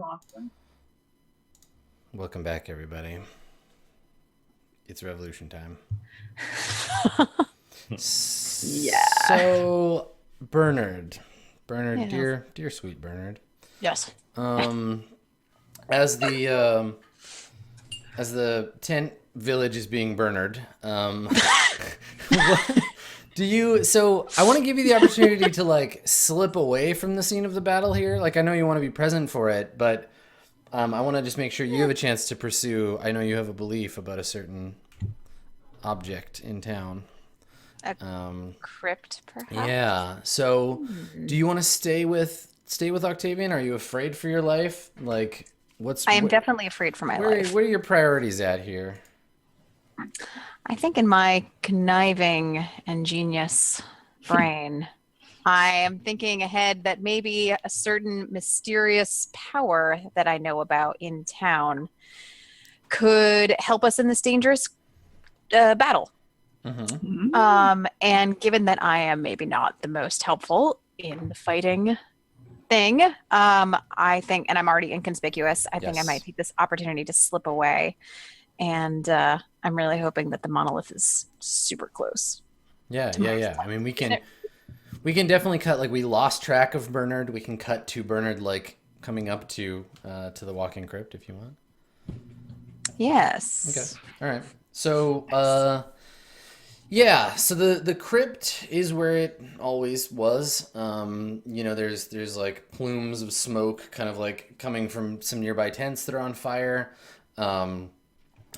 Awesome. Welcome back, everybody. It's revolution time. Yeah. So, Bernard, Yes. dear sweet Bernard. Yes. Um, as the tent village is being Bernard, what do you? So, I want to give you the opportunity to like slip away from the scene of the battle here. Like, I know you want to be present for it, but I want to just make sure you have a chance to pursue. I know you have a belief about a certain object in town. A Um, crypt, perhaps? yeah. So, do you want to stay with Octavian? Are you afraid for your life? Like, I am definitely afraid for my life. where are your priorities at here? I think in my conniving and genius brain, I am thinking ahead that maybe a certain mysterious power that I know about in town could help us in this dangerous battle. Mm-hmm. And given that I am maybe not the most helpful in the fighting thing, I think, and I'm already inconspicuous, I think I might Yes. take this opportunity to slip away. And I'm really hoping that the monolith is super close Yeah, to yeah, my yeah. I spot. mean, we can definitely cut. Like, we lost track of Bernard. We can cut to Bernard like coming up to the walk-in crypt if you want. Okay. Yes. All right. So, yeah, so the crypt is where it always was. There's like plumes of smoke kind of like coming from some nearby tents that are on fire. Um,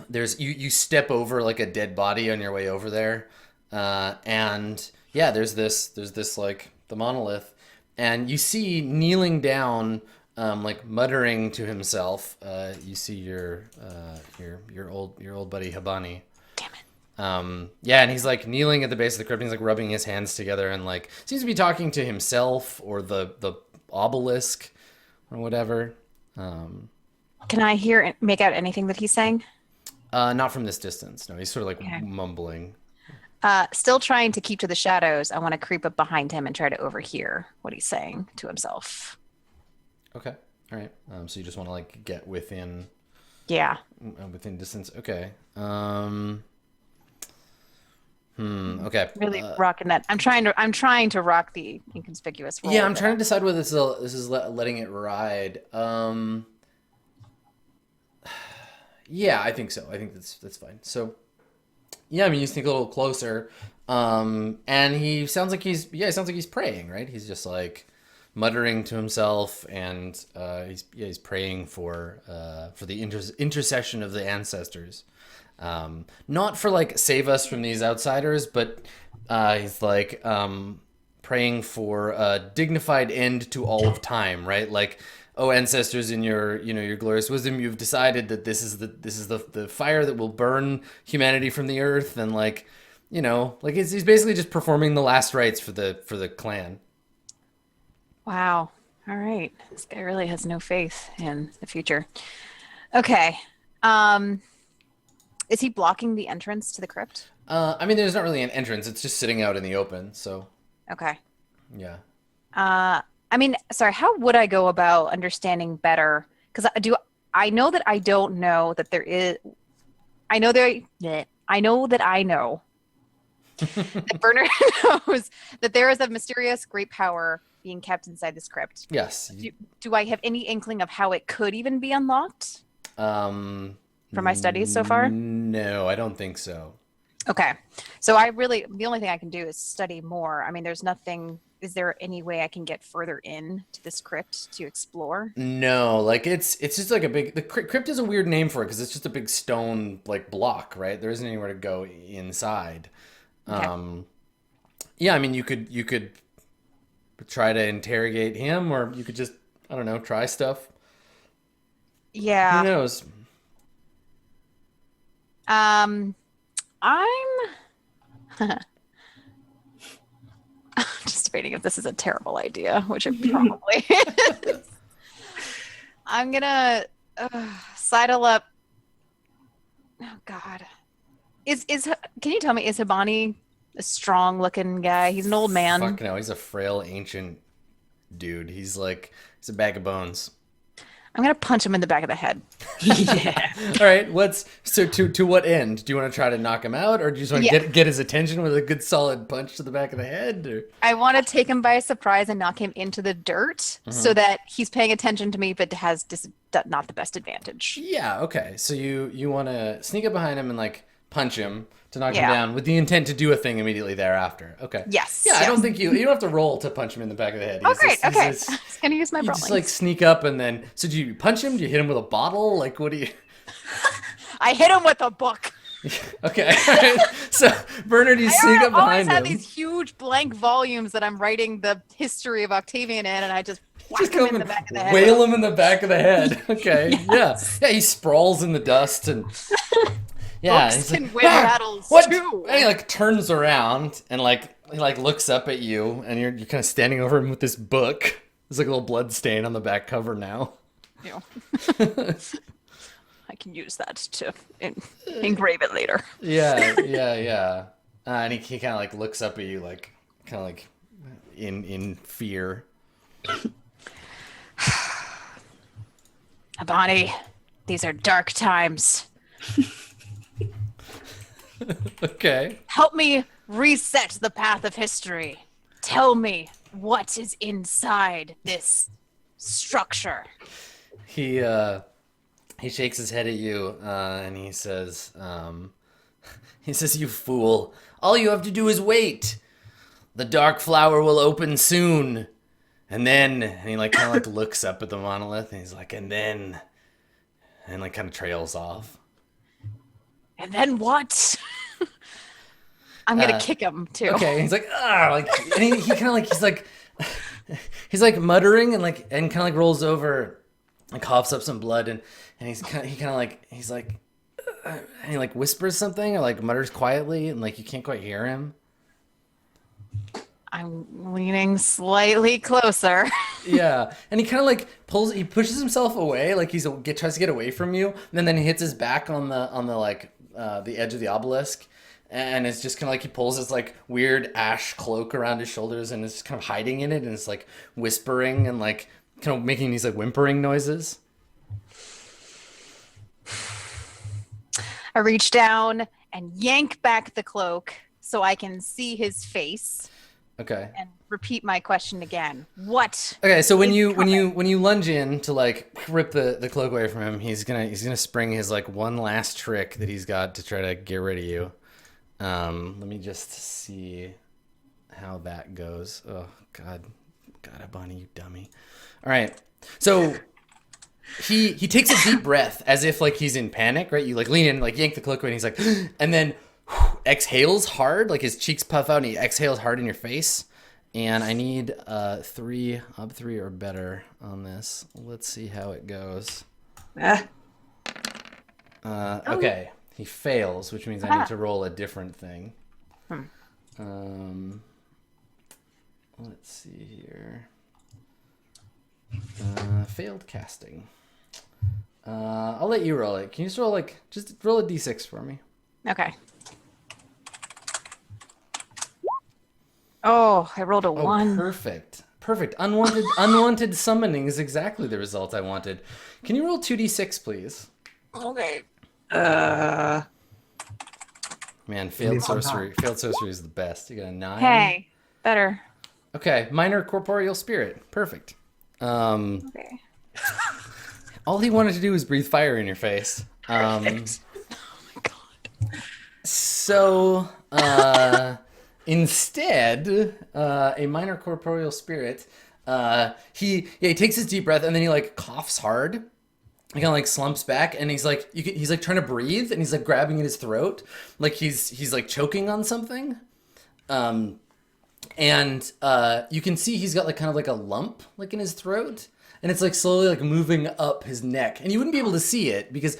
there's you step over like a dead body on your way over there. And yeah, there's this like the monolith, and you see kneeling down, like muttering to himself. You see your old buddy Habani. Damn it. Yeah, and he's like kneeling at the base of the crypt. And he's like rubbing his hands together and like seems to be talking to himself or the obelisk or whatever. Um, Can I hear and make out anything that he's saying? Not from this distance. No, he's sort of like Okay. mumbling. Still trying to keep to the shadows. I want to creep up behind him and try to overhear what he's saying to himself. Okay, all right. So you just want to like get Yeah. within distance. Okay. Okay. Really rocking that. I'm trying to rock the inconspicuous role Yeah, a I'm bit. trying to decide whether this is letting it ride. Yeah, I think so. I think that's fine. So, yeah, I mean, you sneak a little closer, and he sounds like he's praying, right? He's just like muttering to himself, and he's praying for the intercession of the ancestors, not for like save us from these outsiders, but he's like praying for a dignified end to all of time, right? Like, oh ancestors, in your glorious wisdom, you've decided that this is the fire that will burn humanity from the earth, and like, like he's basically just performing the last rites for the clan. Wow. All right. This guy really has no faith in the future. Okay. Um, is he blocking the entrance to the crypt? I mean, there's not really an entrance; it's just sitting out in the open. So Okay. yeah. I mean, sorry, how would I go about understanding better? Because I know that I don't know that there is I know there bleh. I know that I know that Bernard knows that there is a mysterious great power being kept inside this crypt. Yes. Do I have any inkling of how it could even be unlocked Um. from my studies so far? No, I don't think so. Okay. So the only thing I can do is study more. I mean, there's nothing, is there any way I can get further in to this crypt to explore? No, like it's just like a big. The crypt is a weird name for it because it's just a big stone like block, right? There isn't anywhere to go inside. Okay. Um, yeah, I mean, you could try to interrogate him, or you could just, I don't know, try stuff. Who Yeah. knows? Um, I'm just debating if this is a terrible idea, which it probably is. I'm gonna sidle up. Oh God, is can you tell me, is Hibani a strong looking guy? He's an old Fuck man. no, he's a frail ancient dude. He's a bag of bones. I'm gonna punch him in the back of the head. Yeah. All right, to what end? Do you want to try to knock him out, or do you just want to Yeah. get his attention with a good solid punch to the back of the head? Or... I want to take him by surprise and knock him into the dirt so that he's paying attention to me, but has not the best advantage. Yeah, okay. So you want to sneak up behind him and like punch him to knock him Yeah. down with the intent to do a thing immediately thereafter. Okay. Yes, Yeah, I yes. don't think you don't have to roll to punch him in the back of the head. Oh, He's great. just- Okay. he's I just- was gonna use my you brawling. just like sneak up and then. So do you punch him? Do you hit him with a bottle? Like what do you? I hit him with a book. Okay. All right. So Bernard, you sneak up always behind have him. these huge blank volumes that I'm writing the history of Octavian in, and I just whack Just him come in the and back of the head. wail him in the back of the head. Okay. Yeah. Yeah. He sprawls in the dust and. Yeah. Books he's can like, win battles what? too. And he like turns around and like he like looks up at you, and you're kind of standing over him with this book. There's like a little blood stain on the back cover now. You know. I can use that to engrave it later. Yeah. And he kind of like looks up at you, like kind of like in fear. Abani, these are dark times. Okay. Help me reset the path of history. Tell me what is inside this structure. He shakes his head at you and he says, "You fool! All you have to do is wait. The dark flower will open soon, and then." And he like kind of like looks up at the monolith and he's like, "And then," and like kind of trails off. And then what? I'm gonna kick him too. Okay, he's like, like, and he kind of like he's like muttering and kind of like rolls over and coughs up some blood and he kind of like and he like whispers something or like mutters quietly and like you can't quite hear him. I'm leaning slightly closer. Yeah, and he kind of like pushes himself away, like tries to get away from you, and then he hits his back on the like the edge of the obelisk, and it's just kind of like he pulls this like weird ash cloak around his shoulders and is kind of hiding in it, and it's like whispering and like kind of making these like whimpering noises. I reach down and yank back the cloak so I can see his face Okay. and repeat my question again. What? Okay, so when is you coming? lunge in to like rip the cloak away from him, he's gonna spring his like one last trick that he's got to try to get rid of you. Let me just see how that goes. Oh God, Bonnie, you dummy. All right, so he takes a deep breath as if like he's in panic, right? You like lean in, like yank the cloak away, and he's like, and then exhales hard, like his cheeks puff out, and he exhales hard in your face. And I need 3 or better on this. Let's see how it goes. Ah, Okay, he fails, which means I need to roll a different thing. Let's see here. Failed casting. I'll let you roll it. Can you just roll a d6 for me? Okay. Oh, I rolled a Oh, 1. perfect. Unwanted summoning is exactly the result I wanted. Can you roll 2d6, please? Okay. Man, failed sorcery is the best. You got a 9. Hey, better. Okay, minor corporeal spirit. Perfect. Okay. All he wanted to do was breathe fire in your face. Oh my god. So, instead, a minor corporeal spirit, he takes his deep breath and then he like coughs hard. He kind of like slumps back and he's like trying to breathe and he's like grabbing at his throat, like he's like choking on something. And you can see he's got like kind of like a lump like in his throat, and it's like slowly like moving up his neck, and you wouldn't be able to see it because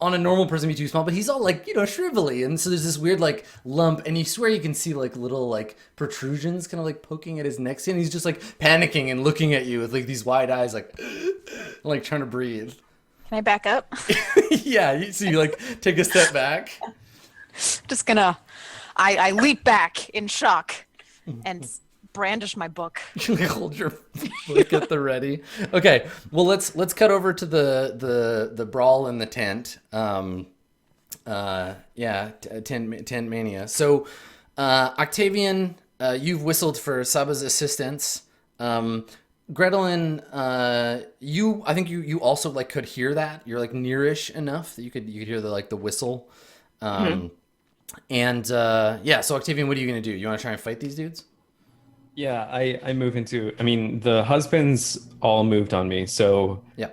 on a normal person it'd be too small, but he's all like shrivelly, and so there's this weird like lump, and you swear you can see like little like protrusions kind of like poking at his neck, and he's just like panicking and looking at you with like these wide eyes, like trying to breathe. Can I back up? Yeah, so you like take a step back. Just gonna. I leap back in shock and brandish my book. You like hold your book at the ready. Okay, well let's cut over to the brawl in the tent. Yeah, tent mania. So, Octavian, you've whistled for Saba's assistance. Gretelin, I think you also like could hear that. You're like nearish enough that you could hear the whistle. Um, and yeah, so Octavian, what are you gonna do? You want to try and fight these dudes? Yeah, I move into, I mean, the husbands all moved on me, so Yeah.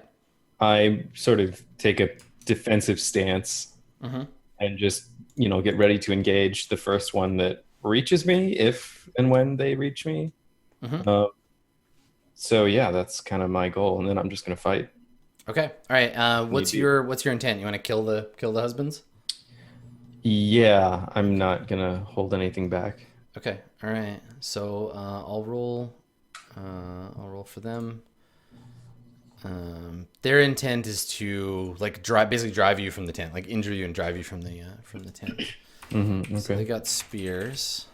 I sort of take a defensive stance Mm-hmm. and just, get ready to engage the first one that reaches me, if and when they reach me. Mm-hmm. Uh, so yeah, that's kind of my goal, and then I'm just gonna fight. Okay. All right. What's Maybe. your intent? You want to kill the husbands? Yeah, I'm not gonna hold anything back. Okay. All right. So I'll roll. I'll roll for them. Their intent is to like basically drive you from the tent, like injure you and drive you from the tent. So they Okay. got spears,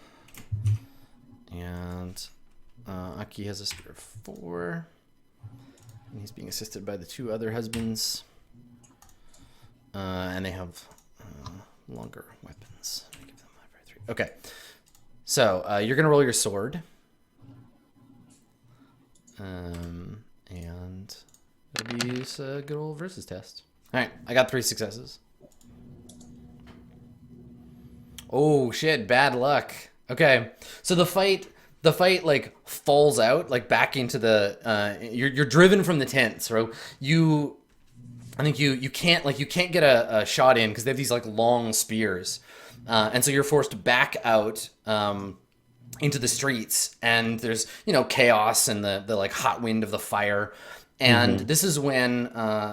and Aki has a spear of 4, and he's being assisted by the 2 other husbands, and they have longer weapons. Let me give them my 3. Okay. So you're gonna roll your sword, and it'll be a good old versus test. All right, I got 3 successes. Oh shit! Bad luck. Okay, so the fight like falls out like back into the. You're driven from the tent, so I think you can't get a shot in because they have these like long spears, and so you're forced back out into the streets, and there's chaos and the like hot wind of the fire, and this is when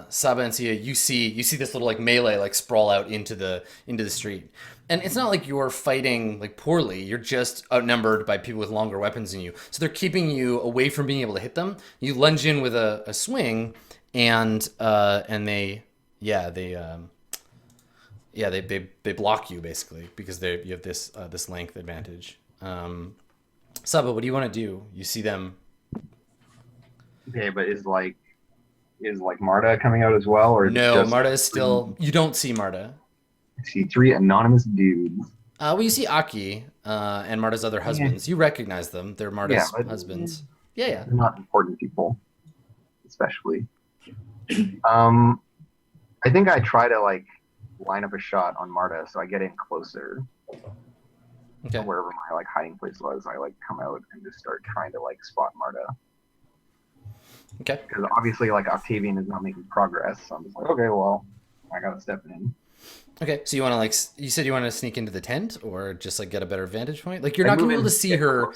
Saba and Sia, you see this little like melee like sprawl out into the street, and it's not like you're fighting like poorly, you're just outnumbered by people with longer weapons than you, so they're keeping you away from being able to hit them. You lunge in with a swing, and they they block you basically because you have this length advantage. Saba, what do you want to do? You see them. Okay, but is Marta coming out as well, or No, just Marta is still. You don't see Marta. I see 3 anonymous dudes? Well, you see Aki and Marta's other husbands. You recognize them. They're Marta's but husbands. Yeah. they're not important people, especially. I think I try to like line up a shot on Marta, so I get in closer. Okay. Wherever my like hiding place was, I like come out and just start trying to like spot Marta. Okay. Because obviously like Octavian is not making progress, so I'm just like, okay, well, I gotta step in. Okay. So you want to you said you want to sneak into the tent or just like get a better vantage point? Like you're not gonna be able to see her.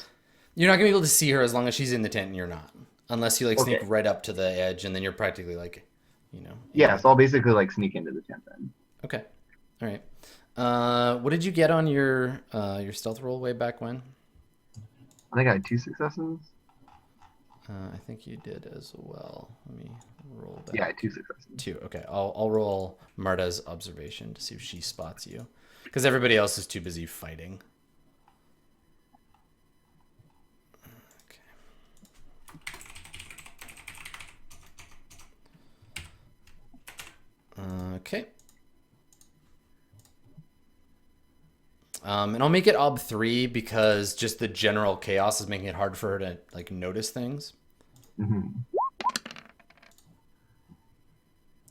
You're not gonna be able to see her as long as she's in the tent and you're not. Unless you like sneak right up to the edge and then you're practically like, Yeah, so I'll basically like sneak into the tent then. Okay. All right. What did you get on your stealth roll way back when? I think I had 2 successes. I think you did as well. Let me roll back. Yeah, I had 2 successes. 2. Okay. I'll roll Marta's observation to see if she spots you, because everybody else is too busy fighting. Okay. And I'll make it ob 3 because just the general chaos is making it hard for her to like notice things. Mm-hmm.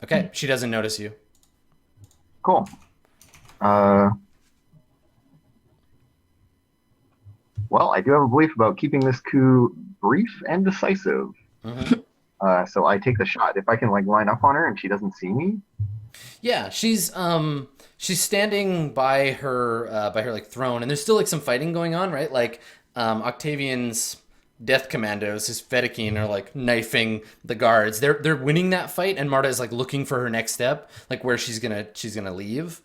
Okay, she doesn't notice you. Cool. Well, I do have a belief about keeping this coup brief and decisive. So I take the shot. If I can like line up on her and she doesn't see me. Yeah, she's standing by her like throne, and there's still like some fighting going on, right? Like Octavian's death commandos, his Fedaykin, are like knifing the guards. They're winning that fight, and Marta is like looking for her next step, like where she's gonna leave.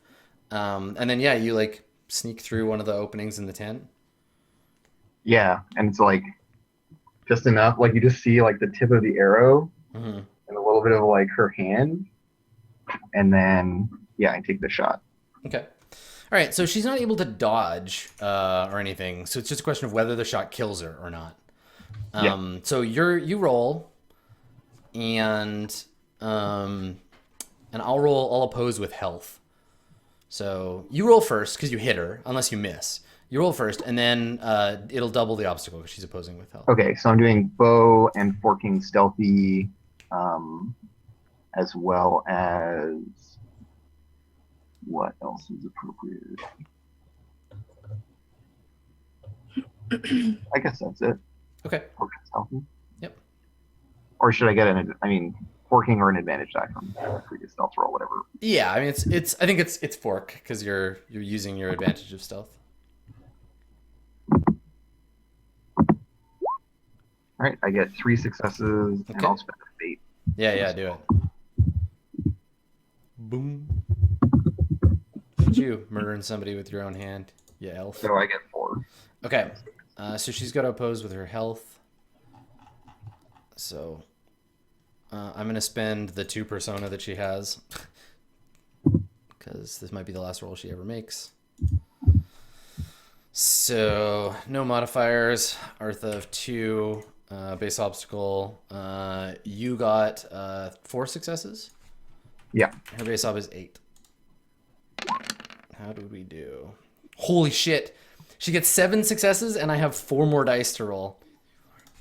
And then yeah, you like sneak through one of the openings in the tent. Yeah, and it's like just enough. Like you just see like the tip of the arrow Mm-hmm. and a little bit of like her hand, and then yeah, I take the shot. Okay. All right, so she's not able to dodge or anything, so it's just a question of whether the shot kills her or not. So you roll, and I'll roll. I'll oppose with health. So you roll first because you hit her, unless you miss. You roll first, and then it'll double the obstacle because she's opposing with health. Okay, so I'm doing bow and forking stealthy, as well as what else is appropriate? I guess that's it. Okay. Forking stealthy. Yep. Or should I get forking or an advantage die from previous stealth roll, whatever. Yeah, I mean it's I think it's fork because you're using your advantage of stealth. All right, I get 3 successes, and I'll spend a fate. Yeah, do it. Boom. Look at you murdering somebody with your own hand, you elf. So I get 4. Okay, so she's got to oppose with her health. So I'm going to spend the 2 persona that she has because this might be the last roll she ever makes. So no modifiers, Artha of 2, base obstacle. You got 4 successes? Yeah. Her base ob is 8. How do we do? Holy shit. She gets 7 successes and I have 4 more dice to roll.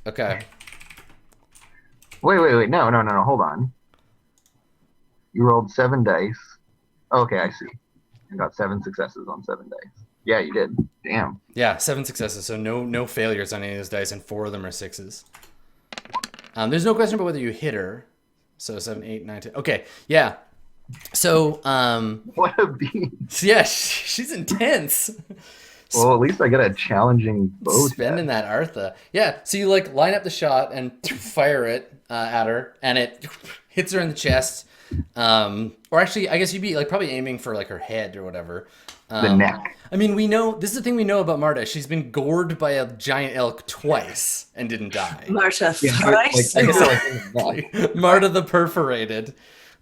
Okay. Wait. No. Hold on. You rolled 7 dice. Okay, I see. You got 7 successes on 7 dice. Yeah, you did. Damn. Yeah, 7 successes. So no failures on any of those dice, and 4 of them are 6s. There's no question about whether you hit her. So 7, 8, 9, 10. Okay, yeah. So What a beast. yeah, she's intense. Well, at least I got a challenging bow. Spending that Artha. Yeah, so you like line up the shot and fire it at her, and it hits her in the chest. Or actually, I guess you'd be like probably aiming for like her head or whatever. The neck. I mean, we know this is the thing we know about Marta. She's been gored by a giant elk twice and didn't die. Marta Yeah, thrice. I guess like, Marta the Perforated.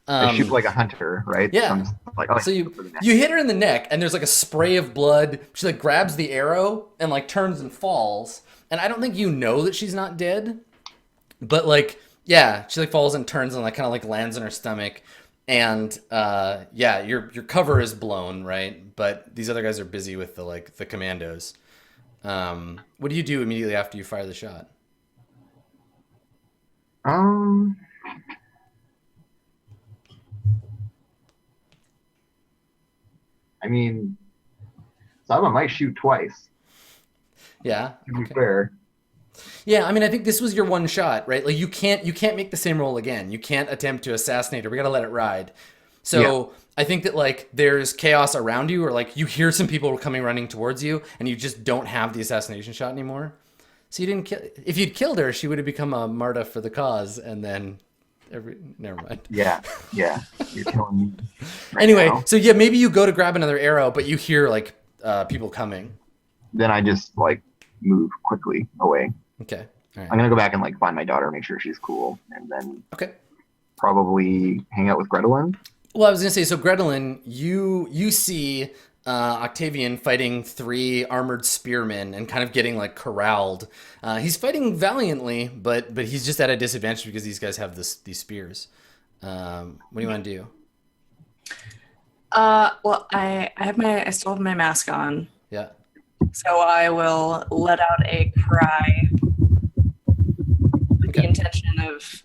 I shoot like a hunter, right? Yeah. So I'm just like, oh, So you hit her in the neck, and there's like a spray of blood. She like grabs the arrow and like turns and falls. And I don't think you know that she's not dead, but like yeah, she like falls and turns and like kind of like lands on her stomach. And yeah, your cover is blown, right? But these other guys are busy with the commandos. What do you do immediately after you fire the shot? I mean, Saba might shoot twice. Yeah. To be fair. Yeah, I mean, I think this was your one shot, right? Like you can't make the same roll again. You can't attempt to assassinate her. We gotta let it ride. So yeah. I think that like there's chaos around you, or like you hear some people coming running towards you, and you just don't have the assassination shot anymore. So you didn't kill. If you'd killed her, she would have become a Marta for the cause, and then never mind. Yeah, you're killing me. Right anyway, now. so yeah, maybe you go to grab another arrow, but you hear like people coming. Then I just like move quickly away. Okay. All right. I'm gonna go back and like find my daughter, make sure she's cool, and then probably hang out with Gretelin. Well, I was gonna say, so Gretelin, you see Octavian fighting 3 armored spearmen and kind of getting like corralled. He's fighting valiantly, but he's just at a disadvantage because these guys have these spears. What do you want to do? Well, I still have my mask on. Yeah. So I will let out a cry with the intention of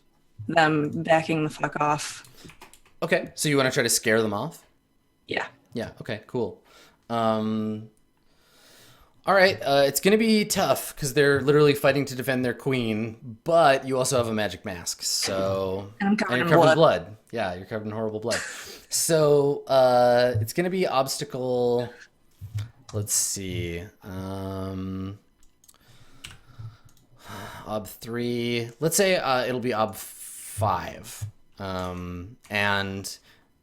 them backing the fuck off. Okay, so you want to try to scare them off? Yeah. Yeah, okay, cool. All right, it's going to be tough because they're literally fighting to defend their queen, but you also have a magic mask, so... And I'm covered you're in covered in blood. blood. Yeah, you're covered in horrible blood. So it's going to be obstacle... Let's see. Ob 3. Let's say it'll be Ob 5. And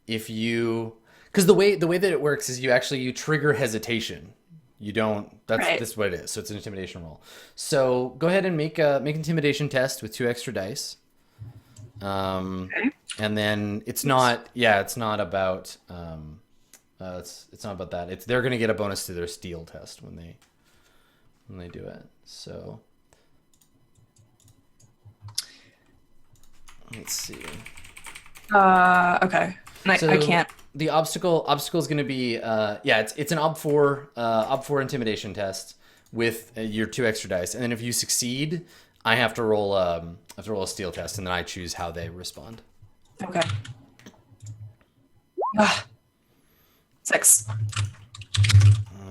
if you... Because the way that it works is you trigger hesitation. You don't... That's what it is. So it's an intimidation roll. So go ahead and make an intimidation test with 2 extra dice. Okay. And then it's not about... It's not about that. It's they're gonna get a bonus to their steel test when they do it. So let's see. Okay. And So I can't. the obstacle is going to be it's an ob 4 intimidation test with your 2 extra dice, and then if you succeed, I have to roll a steel test, and then I choose how they respond. Okay. 6.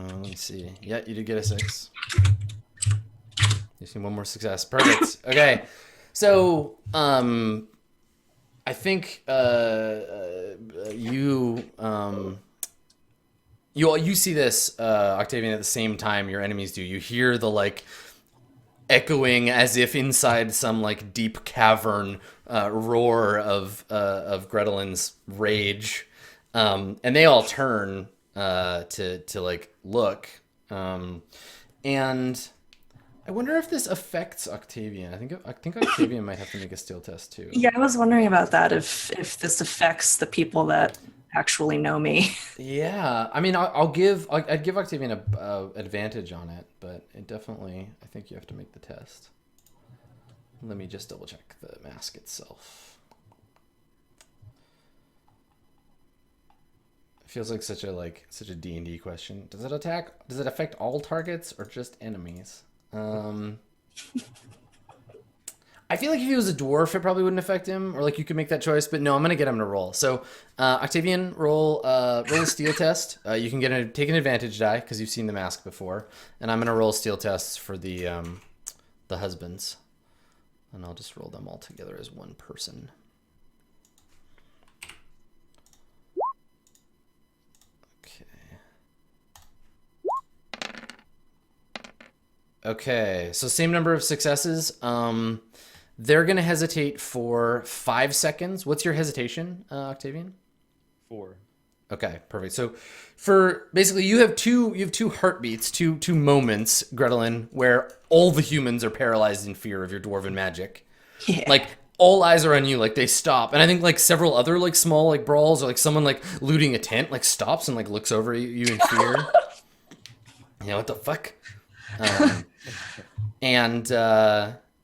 Let me see. Yeah, you did get a 6. You just need one more success. Perfect. Okay, so I think you see this, Octavian, at the same time your enemies do. You hear the like echoing as if inside some like deep cavern roar of Gretelin's rage, and they all turn to like look, and I wonder if this affects Octavian. I think Octavian might have to make a steel test too. Yeah, I was wondering about that. If this affects the people that actually know me. Yeah, I mean, I'd give Octavian a advantage on it, but it definitely, I think you have to make the test. Let me just double check the mask itself. It feels like such a D&D question. Does it affect all targets or just enemies? I feel like if he was a dwarf, it probably wouldn't affect him, or like you could make that choice. But no, I'm gonna get him to roll. So, Octavian, roll a steel test. You can take an advantage die because you've seen the mask before, and I'm gonna roll steel tests for the husbands, and I'll just roll them all together as one person. Okay, so same number of successes. They're gonna hesitate for 5 seconds. What's your hesitation, Octavian? 4. Okay, perfect. So for basically you have two heartbeats, two moments, Gretelin, where all the humans are paralyzed in fear of your dwarven magic. Yeah. Like all eyes are on you, like they stop. And I think like several other like small like brawls or like someone like looting a tent like stops and like looks over at you in fear. You know what the fuck?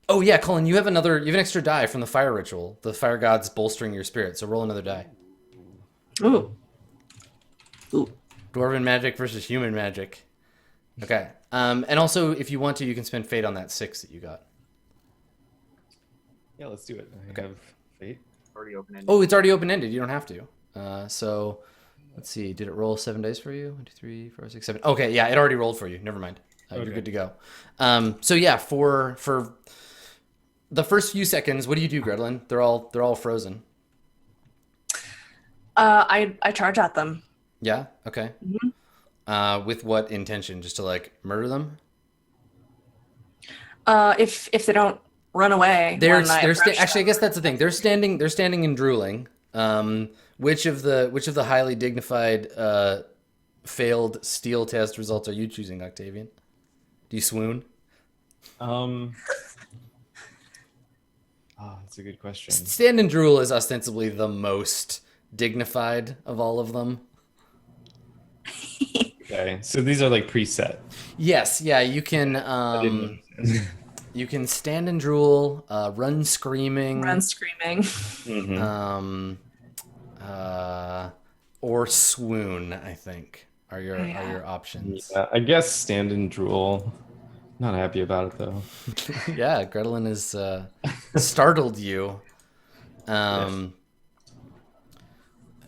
Oh yeah, Colin, you have an extra die from the fire ritual. The fire god's bolstering your spirit, so roll another die. Ooh. Dwarven magic versus human magic. Okay. And also, if you want to, you can spend fate on that 6 that you got. Yeah, let's do it. I Okay. have fate. Already open-ended. Oh, it's already open-ended. You don't have to. So, let's see. Did it roll 7 dice for you? 1, 2, 3, 4, 6, 7. Okay, yeah, it already rolled for you. Never mind. You're Okay. good to go. So yeah, for the first few seconds, what do you do, Gretelin? They're all frozen. I charge at them. Yeah. Okay. Mm-hmm. With what intention? Just to like murder them? If they don't run away, Actually, I guess that's the thing. They're standing and drooling. Which of the highly dignified failed steel test results are you choosing, Octavian? Do you swoon? That's a good question. Stand and drool is ostensibly the most dignified of all of them. Okay, so these are like preset. Yes, yeah, you can I didn't understand. you can stand and drool, run screaming, Mhm. or swoon, I think are your options. Yeah, I guess stand and drool. Not happy about it though. Yeah, Gretelin is startled you.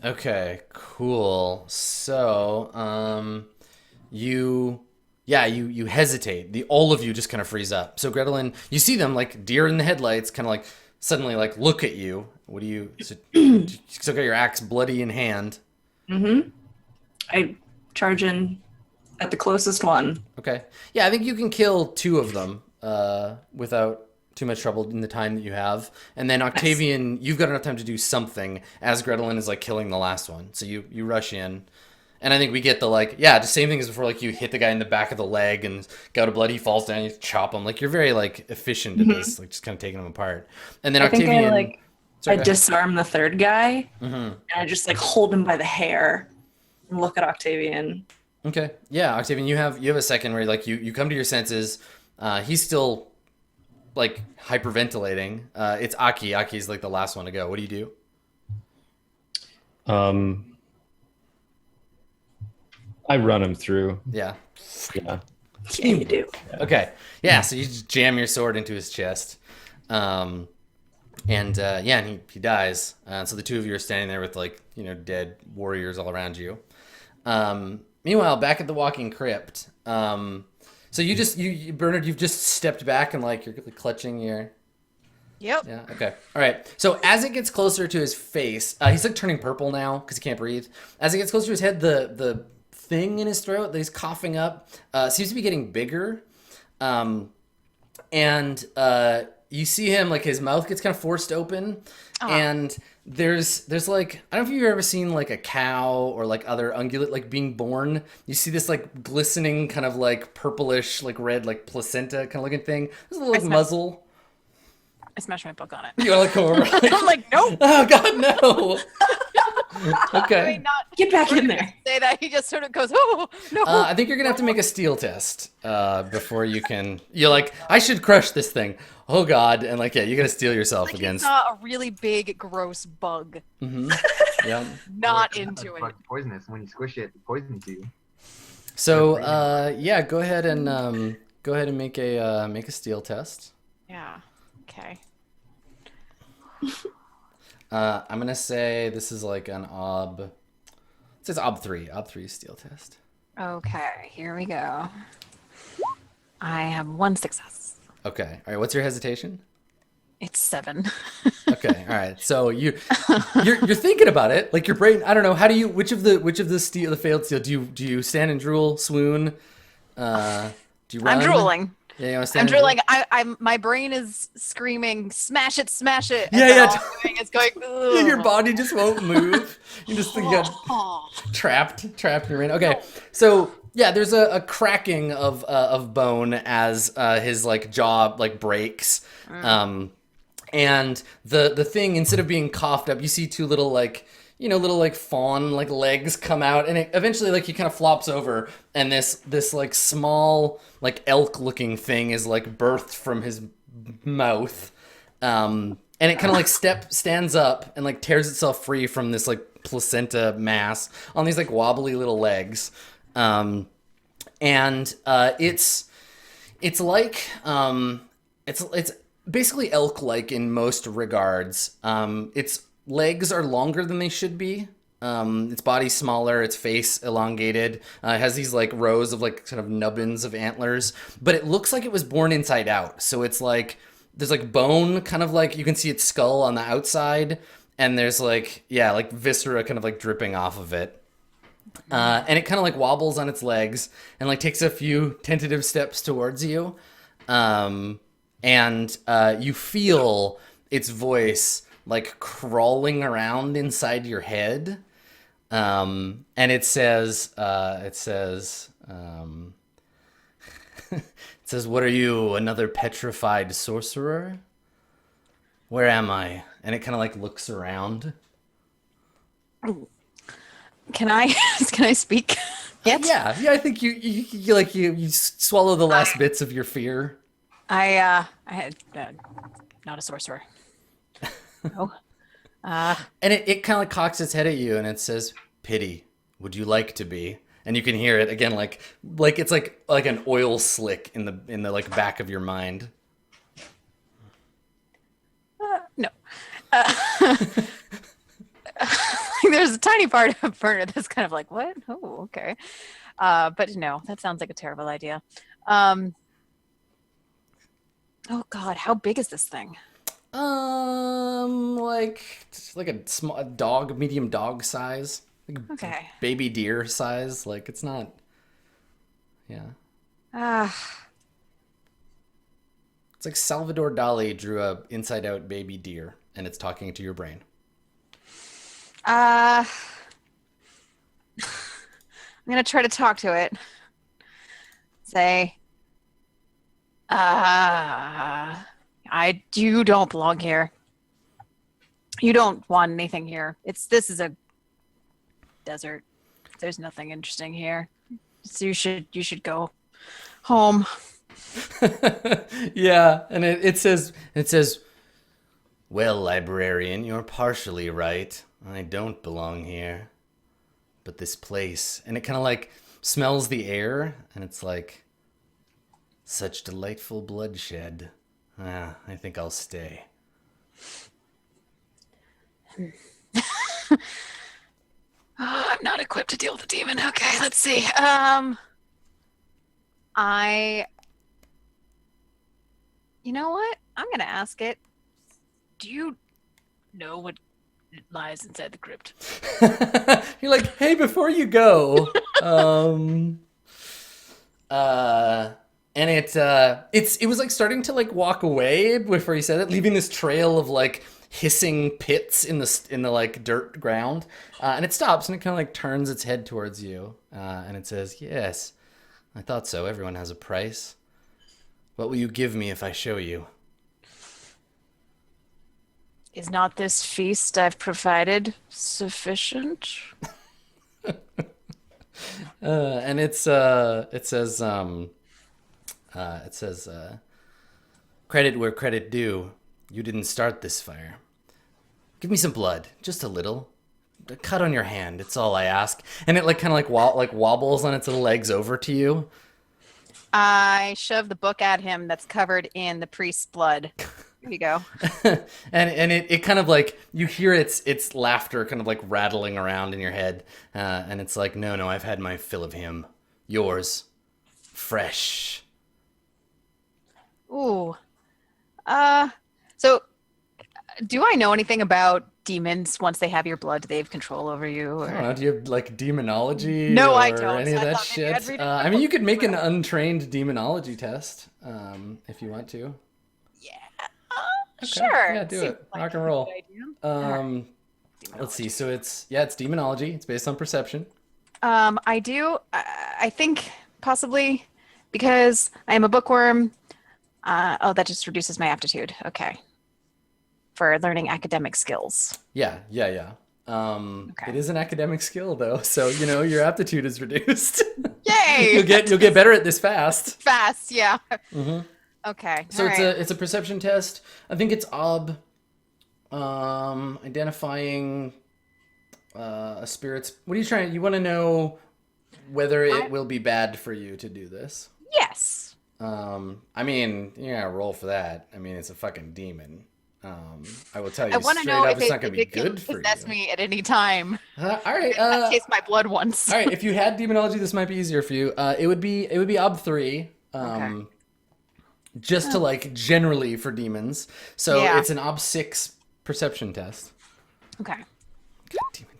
Okay, cool. So, you hesitate. All of you just kind of freeze up. So Gretelin, you see them like deer in the headlights, kind of like suddenly like look at you. What do you? You still got your axe bloody in hand. Mm-hmm. I charge in at the closest one. Okay. Yeah, I think you can kill 2 of them without too much trouble in the time that you have. And then Octavian, you've got enough time to do something as Gretelin is like killing the last one. So you rush in. And I think we get the like, yeah, the same thing as before, like you hit the guy in the back of the leg and got a blood, he falls down, you chop him. Like you're very like efficient at this, like just kind of taking him apart. And then I think Octavian I disarm the third guy and I just like hold him by the hair. I'm look at Octavian. Okay. Yeah, Octavian, you have a second where like you come to your senses. He's still like hyperventilating. It's Aki. Aki's like the last one to go. What do you do? I run him through. Yeah. Yeah. Yeah, you do. Okay. Yeah, so you just jam your sword into his chest. And he dies. So the two of you are standing there with like, dead warriors all around you. Meanwhile, back at the walking crypt, so you Bernard, you've just stepped back and like you're clutching your. Yep. Yeah. Okay. All right. So as it gets closer to his face, he's like turning purple now because he can't breathe. As it gets closer to his head, the thing in his throat that he's coughing up seems to be getting bigger, and you see him like his mouth gets kind of forced open, and there's like, I don't know if you've ever seen like a cow or like other ungulate like being born. You see this like glistening kind of like purplish like red like placenta kind of looking thing. There's a little like muzzle. I smashed my book on it. You want to come over? I'm like, nope. Oh God, no. Okay. I mean, not Get back in there. say that. He just sort of goes, oh no. I think you're gonna have to make a steel test before you can. You're like, I should crush this thing. Oh God, and like, yeah, you're gonna steel yourself like against. He saw a really big, gross bug. Mm-hmm. Yeah. Not into it. It's poisonous. When you squish it, it poisons you. So yeah, go ahead and make a steel test. Yeah. Okay. I'm gonna say this is like an it says ob 3 steel test. Okay. Here we go. I have 1 success. Okay. All right. What's your hesitation? It's 7. Okay. All right. So you're thinking about it, like your brain. I don't know. How do you? Which of the steel, the failed steel? Do you stand and drool, swoon? Do you run? I'm drooling. Yeah, you want to stand? I'm and drool? drooling. I'm. My brain is screaming, "Smash it, smash it!" And Yeah, then yeah. all I'm doing is going. Yeah, your "Ugh." body just won't move. You just think you got Oh. trapped in your brain. Okay, so yeah, there's a cracking of bone as his like jaw like breaks, and the thing, instead of being coughed up, you see two little like fawn like legs come out, and it eventually like he kind of flops over, and this like small like elk looking thing is like birthed from his mouth, and it kind of like stands up and like tears itself free from this like placenta mass on these like wobbly little legs, and it's like it's basically elk-like in most regards. Its legs are longer than they should be. Its body's smaller, its face elongated. It has these like rows of like kind of nubbins of antlers, but it looks like it was born inside out. So it's like there's like bone, kind of like you can see its skull on the outside, and there's like like viscera kind of like dripping off of it. And it kind of like wobbles on its legs and like takes a few tentative steps towards you. And you feel its voice like crawling around inside your head. And it says, it says, "What are you, another petrified sorcerer? Where am I?" And it kind of like looks around. Can I speak? Yet? Yeah. I think you swallow the last bits of your fear. I had not a sorcerer. No. And it kind of like cocks its head at you, and it says, "Pity, would you like to be?" And you can hear it again, like it's like an oil slick in the like back of your mind. No. There's a tiny part of Bernard that's kind of like, what? Oh, okay. But no, that sounds like a terrible idea. Oh God, how big is this thing? Like a small dog, medium dog size. Like Okay. baby deer size. Like it's not. Yeah. It's like Salvador Dali drew a inside out baby deer, and it's talking to your brain. I'm gonna try to talk to it. Say, you don't belong here. You don't want anything here. This is a desert. There's nothing interesting here. So you should go home. Yeah, and it says, well, librarian, you're partially right. I don't belong here. But this place, and it kind of like smells the air, and it's like such delightful bloodshed. I think I'll stay. I'm not equipped to deal with the demon. Okay, let's see. You know what? I'm gonna ask it. Do you know what lies inside the crypt? You're like, hey, before you go, and it was like starting to like walk away before you said it, leaving this trail of like hissing pits in the like dirt ground, and it stops and it kind of like turns its head towards you, and it says, yes, I thought so. Everyone has a price. What will you give me if I show you? Is not this feast I've provided sufficient? And it says credit where credit due. You didn't start this fire. Give me some blood, just a little. A cut on your hand. It's all I ask. And it like kind of like wobbles on its little legs over to you. I shove the book at him that's covered in the priest's blood. Here you go. and it kind of like you hear its laughter kind of like rattling around in your head, and it's like, no, I've had my fill of him. Yours, fresh. Ooh. So do I know anything about demons once they have your blood? Do they have control over you? Or... I don't know, do you have like demonology? No, or I don't. Any of I that thought maybe I'd shit? read it I mean, you could make an untrained demonology test, if you want to. Yeah. Okay. Sure. Yeah, do Seems it. like Rock a and roll. good idea. Let's see. So it's demonology. It's based on perception. I think possibly because I am a bookworm. That just reduces my aptitude. Okay. For learning academic skills. Yeah. Okay. It is an academic skill though, so your aptitude is reduced. Yay! you'll get better at this fast. Fast, yeah. Mm-hmm. Okay. So all it's right. it's a perception test. I think it's identifying a spirit's. What are you trying? You want to know whether it will be bad for you to do this? Yes. I mean, roll for that. I mean, it's a fucking demon. I will tell you I want to straight know up, if it's it, not going if to be it can good for possess you. me at any time. All right. I taste my blood once. All right. If you had demonology, this might be easier for you. It would be ob 3. Okay. Just to like generally for demons. So Yeah. it's an ob 6 perception test. Okay. God,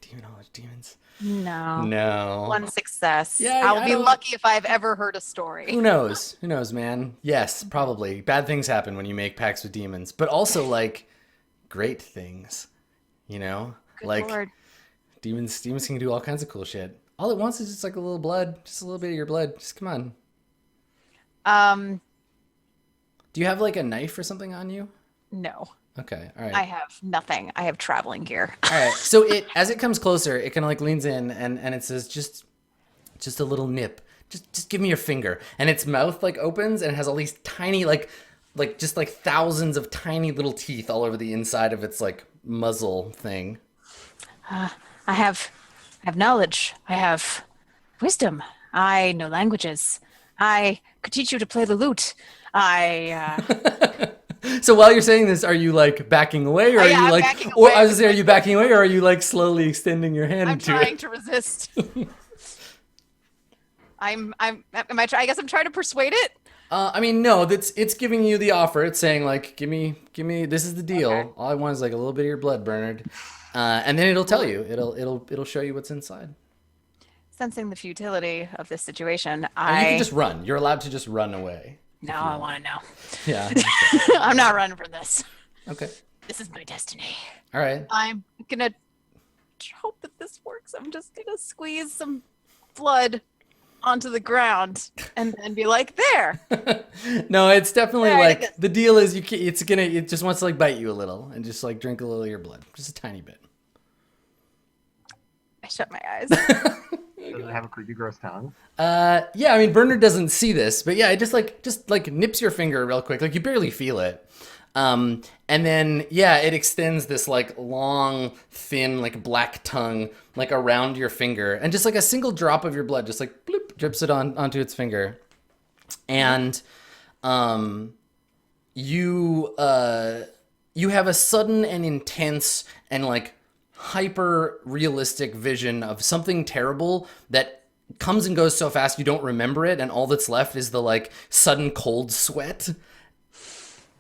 demonology, demons. No. No. One success. Yeah, I'll I be don't- lucky if I've ever heard a story. Who knows? Who knows, man? Yes, probably. Bad things happen when you make pacts with demons, but also like great things. Good like Lord. demons can do all kinds of cool shit. All it wants is just like a little blood, just a little bit of your blood. Just come on. Do you have like a knife or something on you? No. Okay, all right. I have nothing. I have traveling gear. All right. So as it comes closer, it kind of like leans in and it says just a little nip. Just give me your finger. And its mouth like opens and it has all these tiny like just like thousands of tiny little teeth all over the inside of its like muzzle thing. I have knowledge. I have wisdom. I know languages. I could teach you to play the lute. So while you're saying this, are you like backing away or are Yeah, you I'm like backing or away I was gonna say, are you backing away or are you like slowly extending your hand I'm to trying it? to resist. I guess I'm trying to persuade it. I mean, no, it's giving you the offer. It's saying like, give me, this is the deal. Okay. All I want is like a little bit of your blood, Bernard. And then it'll tell you. It'll show you what's inside. Sensing the futility of this situation, And you can just run. You're allowed to just run away. No, I want to know. Yeah. I'm not running from this. Okay. This is my destiny. All right. I'm gonna hope that this works. I'm just gonna squeeze some blood onto the ground and then be like, there. No, it's definitely All right, like the deal is it just wants to like bite you a little and just like drink a little of your blood, just a tiny bit. I shut my eyes. have a creepy, gross tongue? Yeah, I mean Bernard doesn't see this, but yeah, it just like nips your finger real quick, like you barely feel it. And then yeah, it extends this like long, thin, like black tongue like around your finger, and just like a single drop of your blood just like bloop drips it onto its finger. And you you have a sudden and intense and like hyper realistic vision of something terrible that comes and goes so fast you don't remember it, and all that's left is the like sudden cold sweat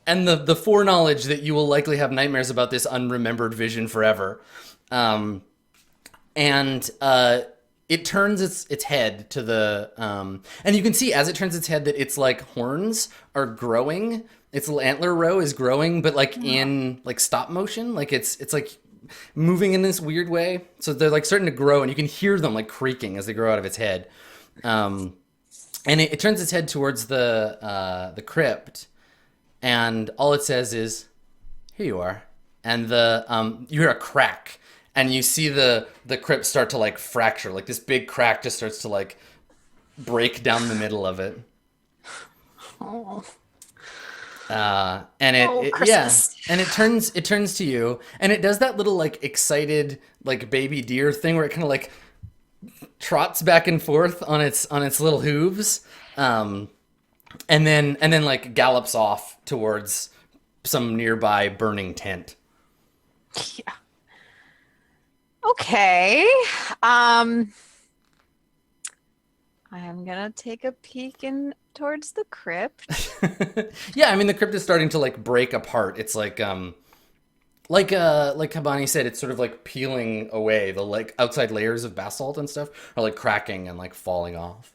and the foreknowledge that you will likely have nightmares about this unremembered vision forever. And it turns its head to the and you can see as it turns its head that its like horns are growing. Its little antler row is growing, but like in like stop motion, like it's like moving in this weird way. So they're like starting to grow, and you can hear them like creaking as they grow out of its head. And it turns its head towards the crypt, and all it says is, "Here you are." And you hear a crack, and you see the crypt start to like fracture. Like this big crack just starts to like break down the middle of it. Oh. And it Christmas. and it turns to you, and it does that little like excited like baby deer thing where it kind of like trots back and forth on its little hooves, and then like gallops off towards some nearby burning tent. Yeah. Okay. I'm gonna take a peek towards the crypt. Yeah, I mean the crypt is starting to like break apart. It's like Habani said, it's sort of like peeling away. The like outside layers of basalt and stuff are like cracking and like falling off.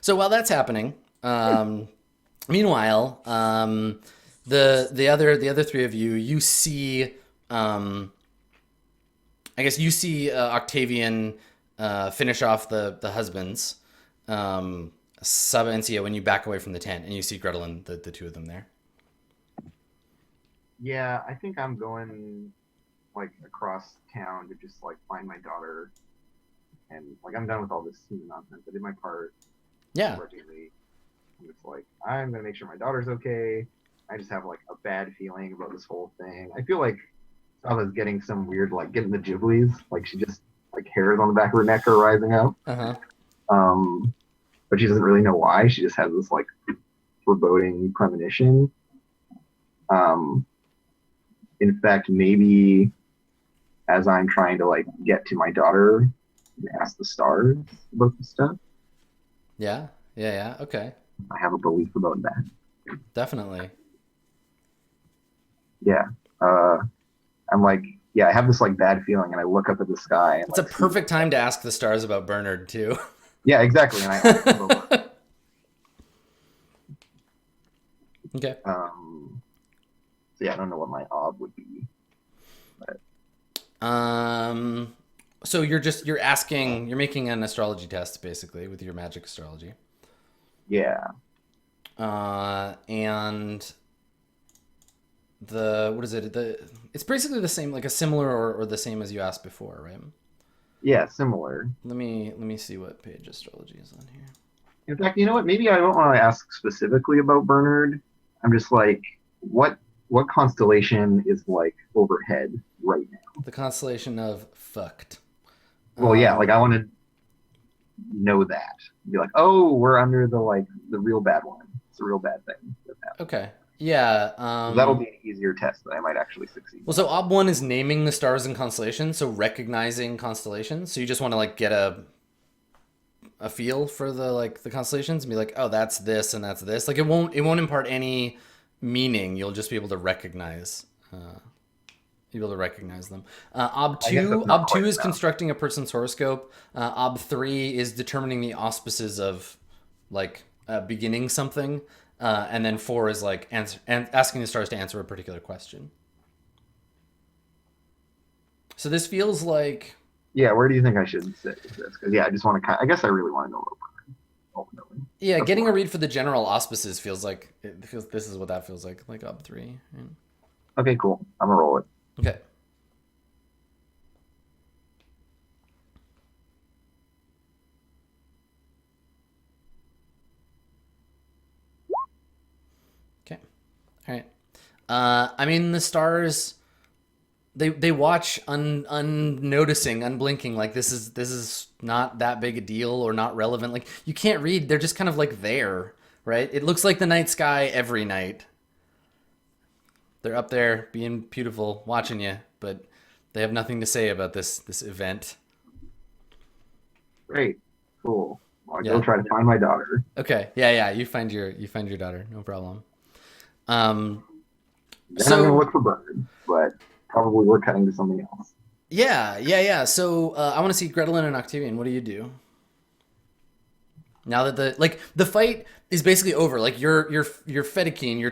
So while that's happening, meanwhile, the other three of you see, I guess you see Octavian finish off the husbands, Saba and Sia, when you back away from the tent, and you see Gretel and the two of them there. Yeah, I think I'm going like across town to just like find my daughter, and like I'm done with all this nonsense. I did my part. Yeah. Unfortunately, I'm just like I'm gonna make sure my daughter's okay. I just have like a bad feeling about this whole thing. I feel like Saba's getting some weird like getting the giblies. Like she just like hairs on the back of her neck are rising up. But she doesn't really know why. She just has this like foreboding premonition. In fact, maybe as I'm trying to like get to my daughter and ask the stars about the stuff. Yeah. Okay. I have a belief about that. Definitely. Yeah. I'm like, yeah, I have this like bad feeling, and I look up at the sky. And, It's a perfect time to ask the stars about Bernard too. Yeah, exactly. And I ask them about Bernard. Okay. So yeah, I don't know what my ob would be. But... So you're making an astrology test basically with your magic astrology. Yeah. And what is it? It's basically the same, like a similar or the same as you asked before, right? Yeah, similar. Let me see what page astrology is on here. In fact, you know what? Maybe I don't want to ask specifically about Bernard. I'm just like, what constellation is like overhead right now? The constellation of fucked. Well, yeah, like I want to know that. Be like, oh, we're under the real bad one. It's a real bad thing that's happening. Okay. Yeah. That'll be an easier test that I might actually succeed. Well, so Ob 1 is naming the stars and constellations, so recognizing constellations. So you just want to like get a feel for the constellations and be like, oh, that's this and that's this. Like it won't impart any meaning. You'll just be able to recognize. You'll be able to recognize them. Ob 2 is constructing a person's horoscope. Ob 3 is determining the auspices of like beginning something. And then 4 is like asking the stars to answer a particular question. So this feels like... Yeah, where do you think I should sit with this? Because yeah, I just want to I guess I really want to know about Bernard, ultimately. Yeah, getting a read for the general auspices feels like... this is what that feels like Ob 3. Right? Okay, cool. I'm going to roll it. Okay. All right. I mean, the stars, they watch unnoticing, unblinking. Like this is not that big a deal or not relevant. Like you can't read. They're just kind of like there, right? It looks like the night sky every night. They're up there being beautiful, watching you, but they have nothing to say about this event. Great. Cool. Well, I'll Yeah. go try to find my daughter. Okay. Yeah. You find your daughter. No problem. Then I'm So gonna look for Bernard, but probably we're cutting to something else. yeah. So I want to see Gretelin and Octavian. What do you do now that the fight is basically over? Like your Fedikine, your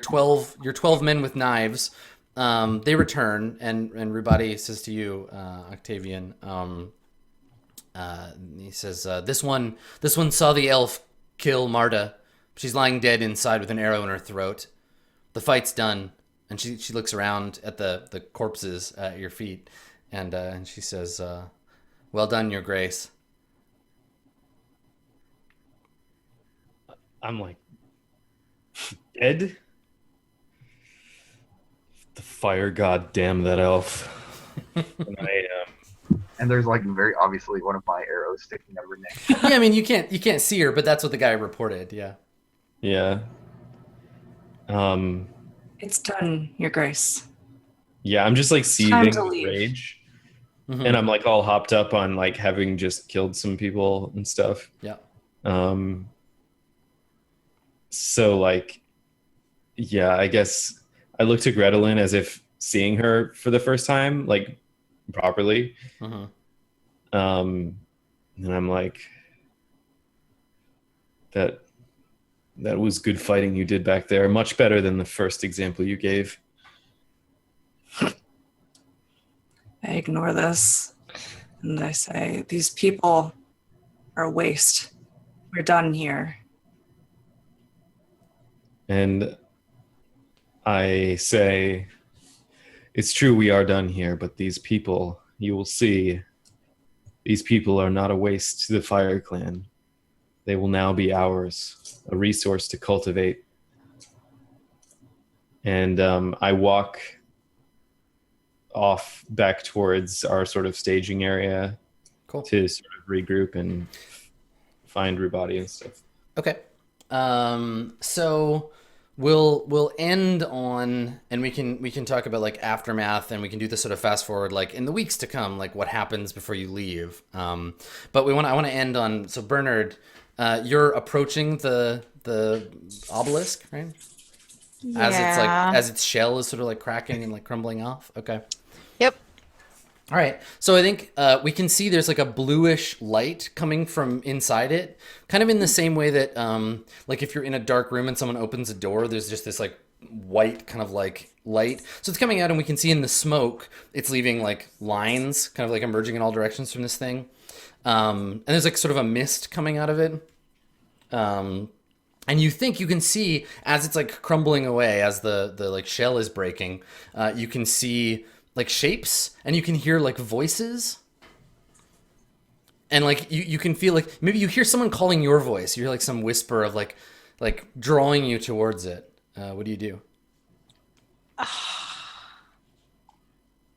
12 men with knives. They return, and Rubati says to you, Octavian. He says, "This one saw the elf kill Marta. She's lying dead inside with an arrow in her throat. The fight's done." And she looks around at the corpses at your feet, and she says, "Well done, Your Grace." I'm like, dead? The fire god damn that elf. And And there's like very obviously one of my arrows sticking out of her neck. Yeah, I mean you can't see her, but that's what the guy reported. Yeah. yeah. It's done, Your Grace. Yeah, I'm just like Time seething to with leave. rage. Mhm. And I'm like all hopped up on like having just killed some people and stuff. Yeah. So like, yeah, I guess I look to Gretelin as if seeing her for the first time, like properly. Mhm. And I'm like, that was good fighting you did back there. Much better than the first example you gave. I ignore this and I say, these people are a waste. We're done here. And I say, it's true we are done here, but these people, you will see, these people are not a waste to the Fire Clan. They will now be ours, a resource to cultivate. And I walk off back towards our sort of staging area Cool. to sort of regroup and find Rubati and stuff. Okay. So we'll end on, and we can talk about like aftermath, and we can do this sort of fast forward, like in the weeks to come, like what happens before you leave. But I want to end on, so Bernard, you're approaching the obelisk, right? Yeah. As its shell is sort of like cracking and like crumbling off. Okay. Yep. All right. So I think we can see there's like a bluish light coming from inside it, kind of in the same way that like if you're in a dark room and someone opens a door, there's just this like white kind of like light. So it's coming out, and we can see in the smoke, it's leaving like lines kind of like emerging in all directions from this thing. And there's like sort of a mist coming out of it. And you think you can see as it's like crumbling away, as the like shell is breaking, you can see like shapes, and you can hear like voices, and like you can feel like maybe you hear someone calling your voice. You hear like some whisper of like drawing you towards it. What do you do?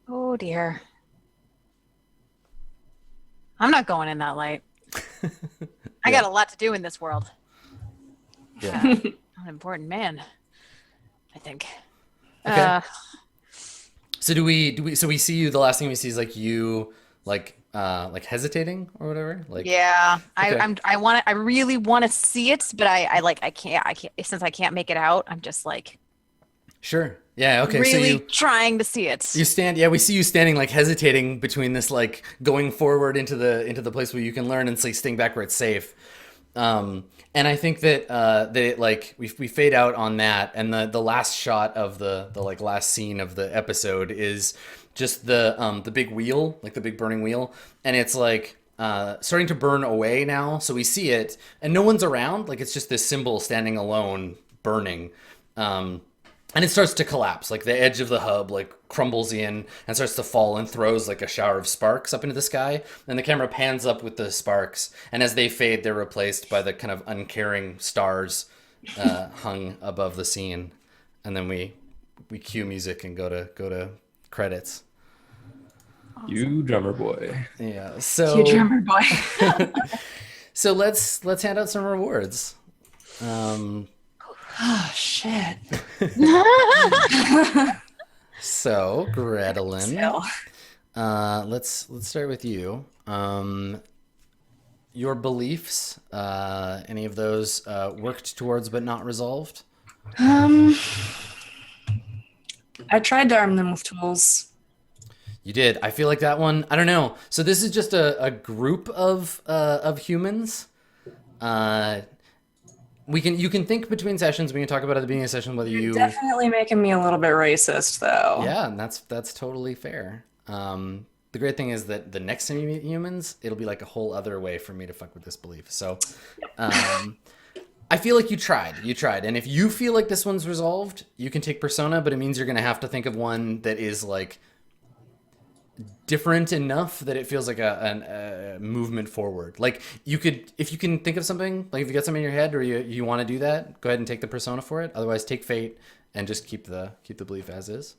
Oh dear. I'm not going in that light. I got a lot to do in this world. Yeah. I'm an important man, I think. Okay. So do we? So we see you. The last thing we see is like you, like hesitating or whatever. Like Yeah, Okay. I really want to see it, but I can't since I can't make it out. I'm just like Sure. Yeah. Okay. really So trying to see it. you stand. Yeah, we see you standing like hesitating between this like going forward into the place where you can learn and like staying back where it's safe. And I think that like we fade out on that, and the last shot of the like last scene of the episode is just the big wheel, like the big burning wheel, and it's like starting to burn away now. So we see it, and no one's around. Like it's just this symbol standing alone, burning. And it starts to collapse, like the edge of the hub like crumbles in and starts to fall and throws like a shower of sparks up into the sky. And the camera pans up with the sparks, and as they fade, they're replaced by the kind of uncaring stars hung above the scene. And then we we cue music and go to credits. You drummer boy. Yeah. So You drummer boy. so let's hand out some rewards. Oh shit. So Gretelin, Still. let's start with you. Your beliefs, any of those worked towards but not resolved? I tried to arm them with tools. You did. I feel like that one. I don't know. So this is just a group of humans. You can think between sessions. We can talk about at the beginning of the session whether you. Definitely making me a little bit racist, though. Yeah, and that's totally fair. The great thing is that the next time you meet humans, it'll be like a whole other way for me to fuck with this belief. So, I feel like you tried, and if you feel like this one's resolved, you can take persona, but it means you're gonna have to think of one that is like different enough that it feels like a movement forward. Like you could, if you can think of something, like if you got something in your head or you want to do that, go ahead and take the persona for it. Otherwise, take fate and just keep the belief as is.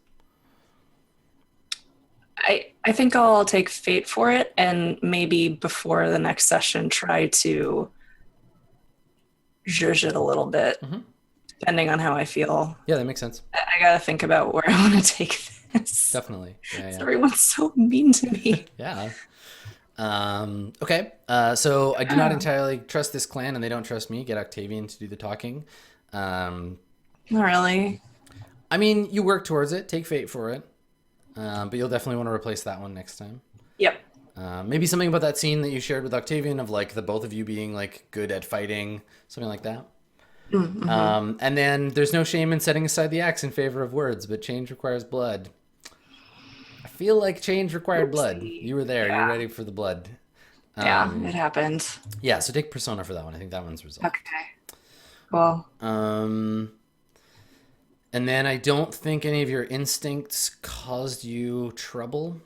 I think I'll take fate for it, and maybe before the next session try to zhuzh it a little bit, depending on how I feel. Yeah, that makes sense. I gotta think about where I want to take this. Definitely. Yeah. Everyone's so mean to me. Yeah. Okay. So I do not entirely trust this clan, and they don't trust me. Get Octavian to do the talking. Not really. I mean, you work towards it. Take fate for it. But you'll definitely want to replace that one next time. Yep. Maybe something about that scene that you shared with Octavian of like the both of you being like good at fighting, something like that. Mm-hmm. And then there's no shame in setting aside the axe in favor of words, but change requires blood. I feel like change required blood. You were there. Yeah. You were ready for the blood. Yeah, it happened. Yeah, so take persona for that one. I think that one's resolved. Okay. Well, And then I don't think any of your instincts caused you trouble.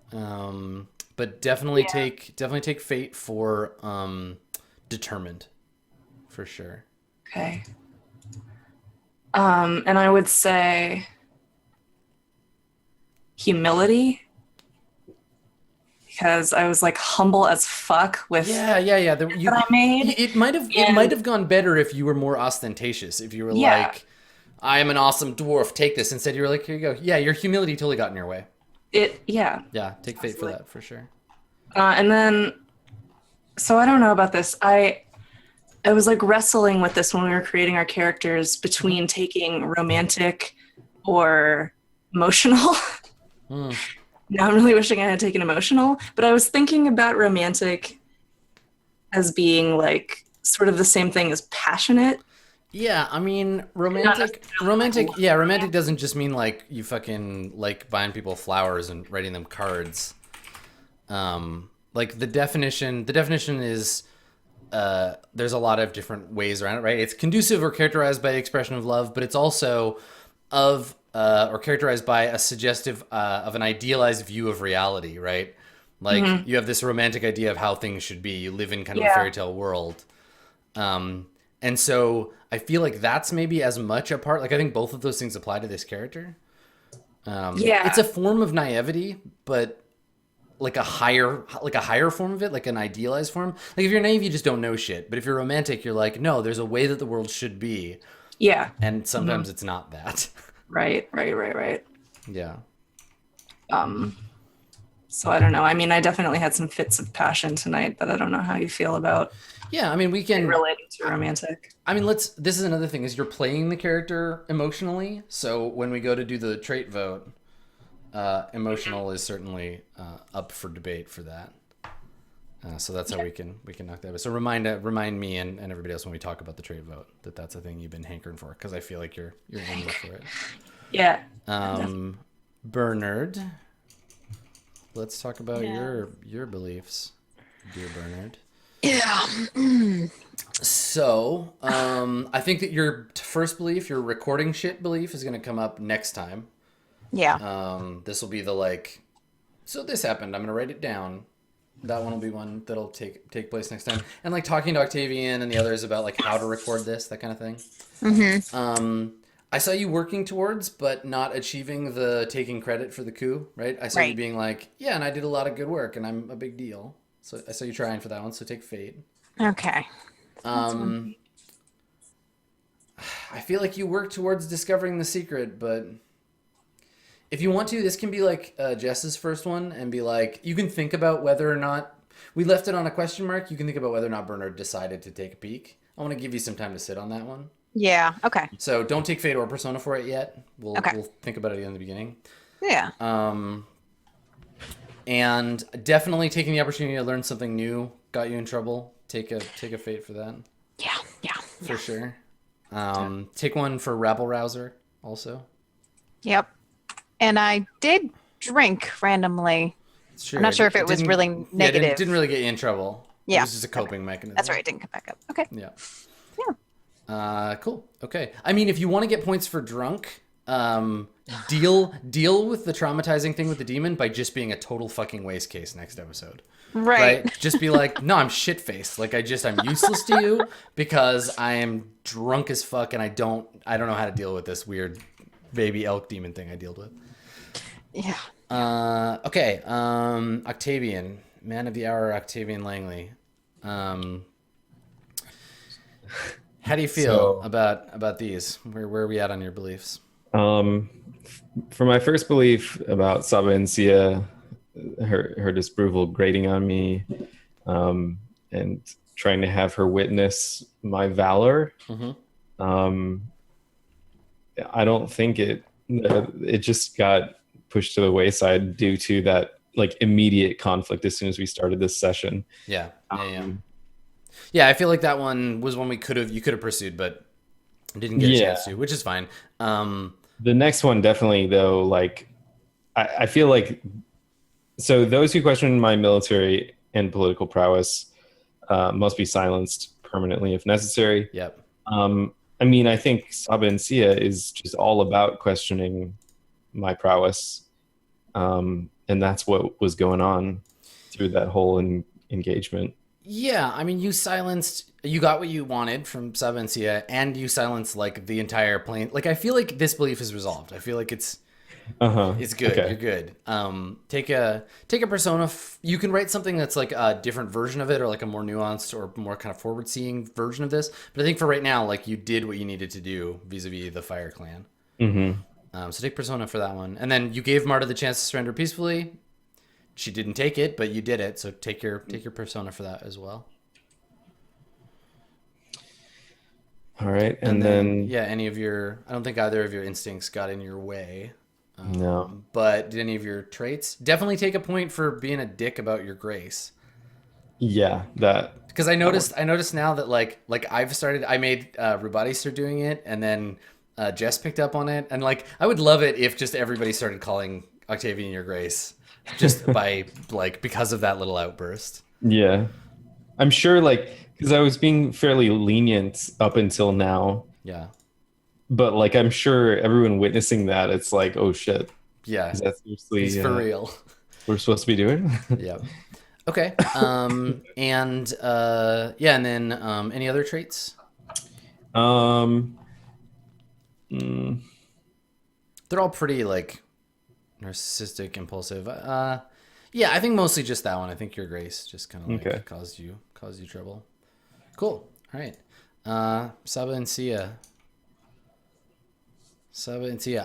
But definitely take fate for determined, for sure. okay. And I would say humility, because I was like humble as fuck with Yeah. that I made. It might have gone better if you were more ostentatious. If you were like, I am an awesome dwarf, take this. Instead, you were like, here you go. Yeah, your humility totally got in your way. Yeah. Yeah, take fate for that, for sure. And then, so I don't know about this. I was like wrestling with this when we were creating our characters between taking romantic or emotional. Now I'm really wishing I had taken emotional, but I was thinking about romantic as being like sort of the same thing as passionate. Yeah, I mean, romantic doesn't just mean like you fucking like buying people flowers and writing them cards. Like the definition is there's a lot of different ways around it, right? It's conducive or characterized by the expression of love, but it's also of or characterized by a suggestive of an idealized view of reality, right? Like you have this romantic idea of how things should be. You live in kind of a fairy tale world. And so I feel like that's maybe as much a part. Like I think both of those things apply to this character. It's a form of naivety, but like a higher form of it, like an idealized form. Like if you're naive, you just don't know shit. But if you're romantic, you're like, no, there's a way that the world should be. Yeah. And sometimes it's not that. Right. Yeah. So I don't know. I mean, I definitely had some fits of passion tonight, but I don't know how you feel about Yeah, I mean, we can relating to romantic. I mean, this is another thing is you're playing the character emotionally. So when we go to do the trait vote, emotional is certainly up for debate for that. So that's how we can knock that out. So remind me and everybody else when we talk about the trait vote that that's a thing you've been hankering for, because I feel like you're in for it. Yeah. Bernard, let's talk about your beliefs, dear Bernard. Yeah. So, I think that your first belief, your recording shit belief, is going to come up next time. Yeah. This will be the like, so this happened, I'm going to write it down. That one will be one that'll take place next time. And like talking to Octavian and the others about like how to record this, that kind of thing. I saw you working towards, but not achieving the taking credit for the coup, right? I saw you Right. being like, yeah, and I did a lot of good work, and I'm a big deal. So I saw you trying for that one. So take fate. Okay. Um, I feel like you work towards discovering the secret, but if you want to, this can be like Jess's first one, and be like, you can think about whether or not we left it on a question mark. You can think about whether or not Bernard decided to take a peek. I want to give you some time to sit on that one. Yeah. Okay. So don't take fate or persona for it yet. We'll Okay. we'll think about it in the beginning. Yeah. And definitely taking the opportunity to learn something new got you in trouble. Take a fate for that Yeah. Yeah. for sure. Take one for rabble rouser also. Yep. And I did drink randomly. Sure. I'm not sure if it was didn't- really Yeah, it negative. didn't really get you in trouble. It Yeah. was just a coping mechanism. That's right. It didn't come back up. Okay. Yeah. Yeah. Cool. Okay. I mean, if you want to get points for drunk, deal with the traumatizing thing with the demon by just being a total fucking waste case next episode. Right. Just be like, no, I'm shit faced. Like I'm useless to you because I am drunk as fuck and I don't know how to deal with this weird baby elk demon thing I dealt with. Yeah. Okay. Octavian, man of the hour, Octavian Langley. How do you feel about these? Where are we at on your beliefs? For my first belief about Saba and Sia, her disapproval grating on me, and trying to have her witness my valor. Mm-hmm. I don't think it just got pushed to the wayside due to that like immediate conflict as soon as we started this session. Yeah. Yeah, I feel like that one was one you could have pursued, but didn't get a chance to, which is fine. The next one definitely though, like I feel like so those who question my military and political prowess must be silenced permanently if necessary. Yep. I mean, I think Saba and Sia is just all about questioning my prowess, and that's what was going on through that whole engagement. Yeah, I mean, you got what you wanted from Saba and Sia, and you silenced like the entire plane. Like, I feel like this belief is resolved. I feel like it's good. Okay. You're good. Take a persona. You can write something that's like a different version of it, or like a more nuanced or more kind of forward-seeing version of this. But I think for right now, like you did what you needed to do vis-a-vis the Fire Clan. Mm-hmm. So take persona for that one, and then you gave Marta the chance to surrender peacefully. She didn't take it, but you did it. So take your persona for that as well. All right, and then yeah, I don't think either of your instincts got in your way. No. But did any of your traits? Definitely take a point for being a dick about your grace. Yeah, that. Because I noticed now that like I made Rubati start doing it, and then Jess picked up on it, and like I would love it if just everybody started calling Octavian your grace, just by like because of that little outburst. Yeah, I'm sure because I was being fairly lenient up until now. Yeah. But like I'm sure everyone witnessing that, it's like, oh shit. Yeah. Is that seriously He's for real. We're supposed to be doing? Yeah. Okay. And then any other traits? They're all pretty like narcissistic, impulsive. Yeah, I think mostly just that one. I think your grace just kind of like caused you trouble. Cool. All right. Saba and Sia.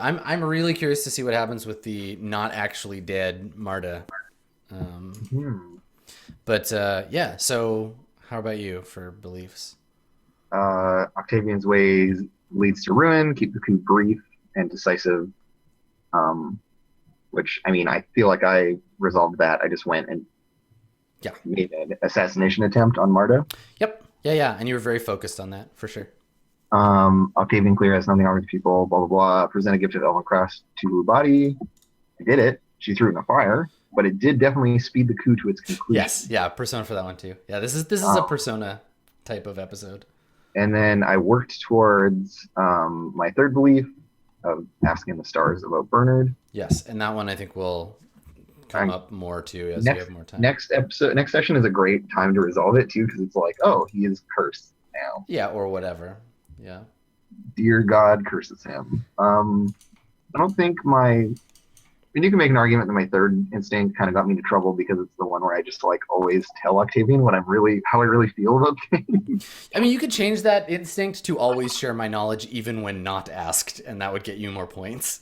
I'm really curious to see what happens with the not actually dead Marta. But yeah, so how about you for beliefs? Octavian's ways leads to ruin. Keep the coup brief and decisive. Which, I mean, I feel like I resolved that. I just went and made an assassination attempt on Marta. Yep. Yeah. And you were very focused on that, for sure. Octavian clear has nothing wrong with people, blah, blah, blah. Present a gift of Elven Crest to Body. I did it. She threw it in the fire. But it did definitely speed the coup to its conclusion. Yes, yeah, persona for that one too. Yeah, this is a persona type of episode. And then I worked towards my third belief of asking the stars about Bernard. Yes, and that one I think will come up more too as we have more time. Next session is a great time to resolve it too, because it's like, oh, he is cursed now. Yeah, or whatever. Yeah. Dear God curses him. I don't think my. I mean, you can make an argument that my third instinct kind of got me into trouble because it's the one where I just like always tell Octavian how I really feel about things. I mean, you could change that instinct to always share my knowledge even when not asked, and that would get you more points.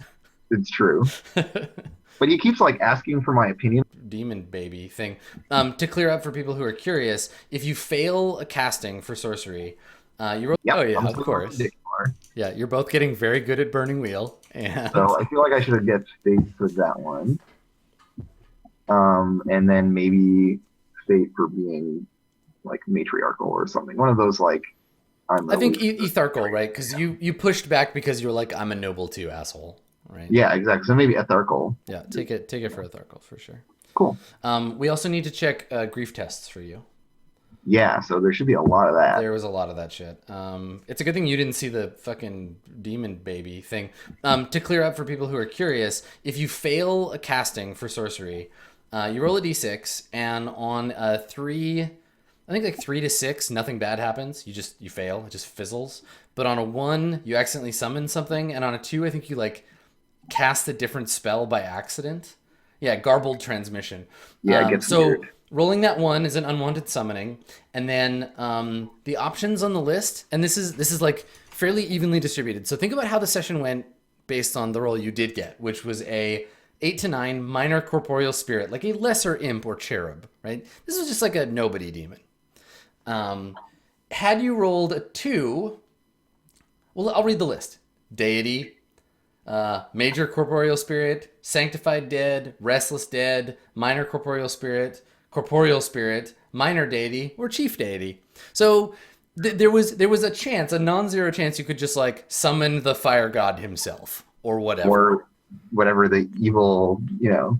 It's true, but he keeps like asking for my opinion. Demon baby thing. To clear up for people who are curious, if you fail a casting for sorcery, you roll. Yep, Oh yeah, I'm of still course. ridiculous. Yeah, you're both getting very good at burning wheel, and So I feel like I should have get fate for that one, and then maybe fate for being like matriarchal or something. One of those like I'm. I think really- etharchal, right? Because you pushed back because you were like, I'm a noble too, asshole, right? Yeah, exactly. So maybe etharchal. Yeah, take it for etharchal for sure. Cool. We also need to check grief tests for you. Yeah, so there should be a lot of that. There was a lot of that shit. It's a good thing you didn't see the fucking demon baby thing. To clear up for people who are curious, if you fail a casting for sorcery, you roll a d6, and on a 3, I think like 3 to 6, nothing bad happens. You fail. It just fizzles. But on a 1, you accidentally summon something, and on a 2, I think you like cast a different spell by accident. Yeah, garbled transmission. Yeah, it gets so. weird. Rolling that 1 is an unwanted summoning, and then the options on the list, and this is like fairly evenly distributed. So think about how the session went based on the roll you did get, which was a 8 to 9 minor corporeal spirit, like a lesser imp or cherub, right? This was just like a nobody demon. Had you rolled a 2, well, I'll read the list: deity, major corporeal spirit, sanctified dead, restless dead, minor corporeal spirit, minor deity, or chief deity. So there was a chance, a non-zero chance, you could just like summon the fire god himself or whatever. Or whatever the evil, Yeah.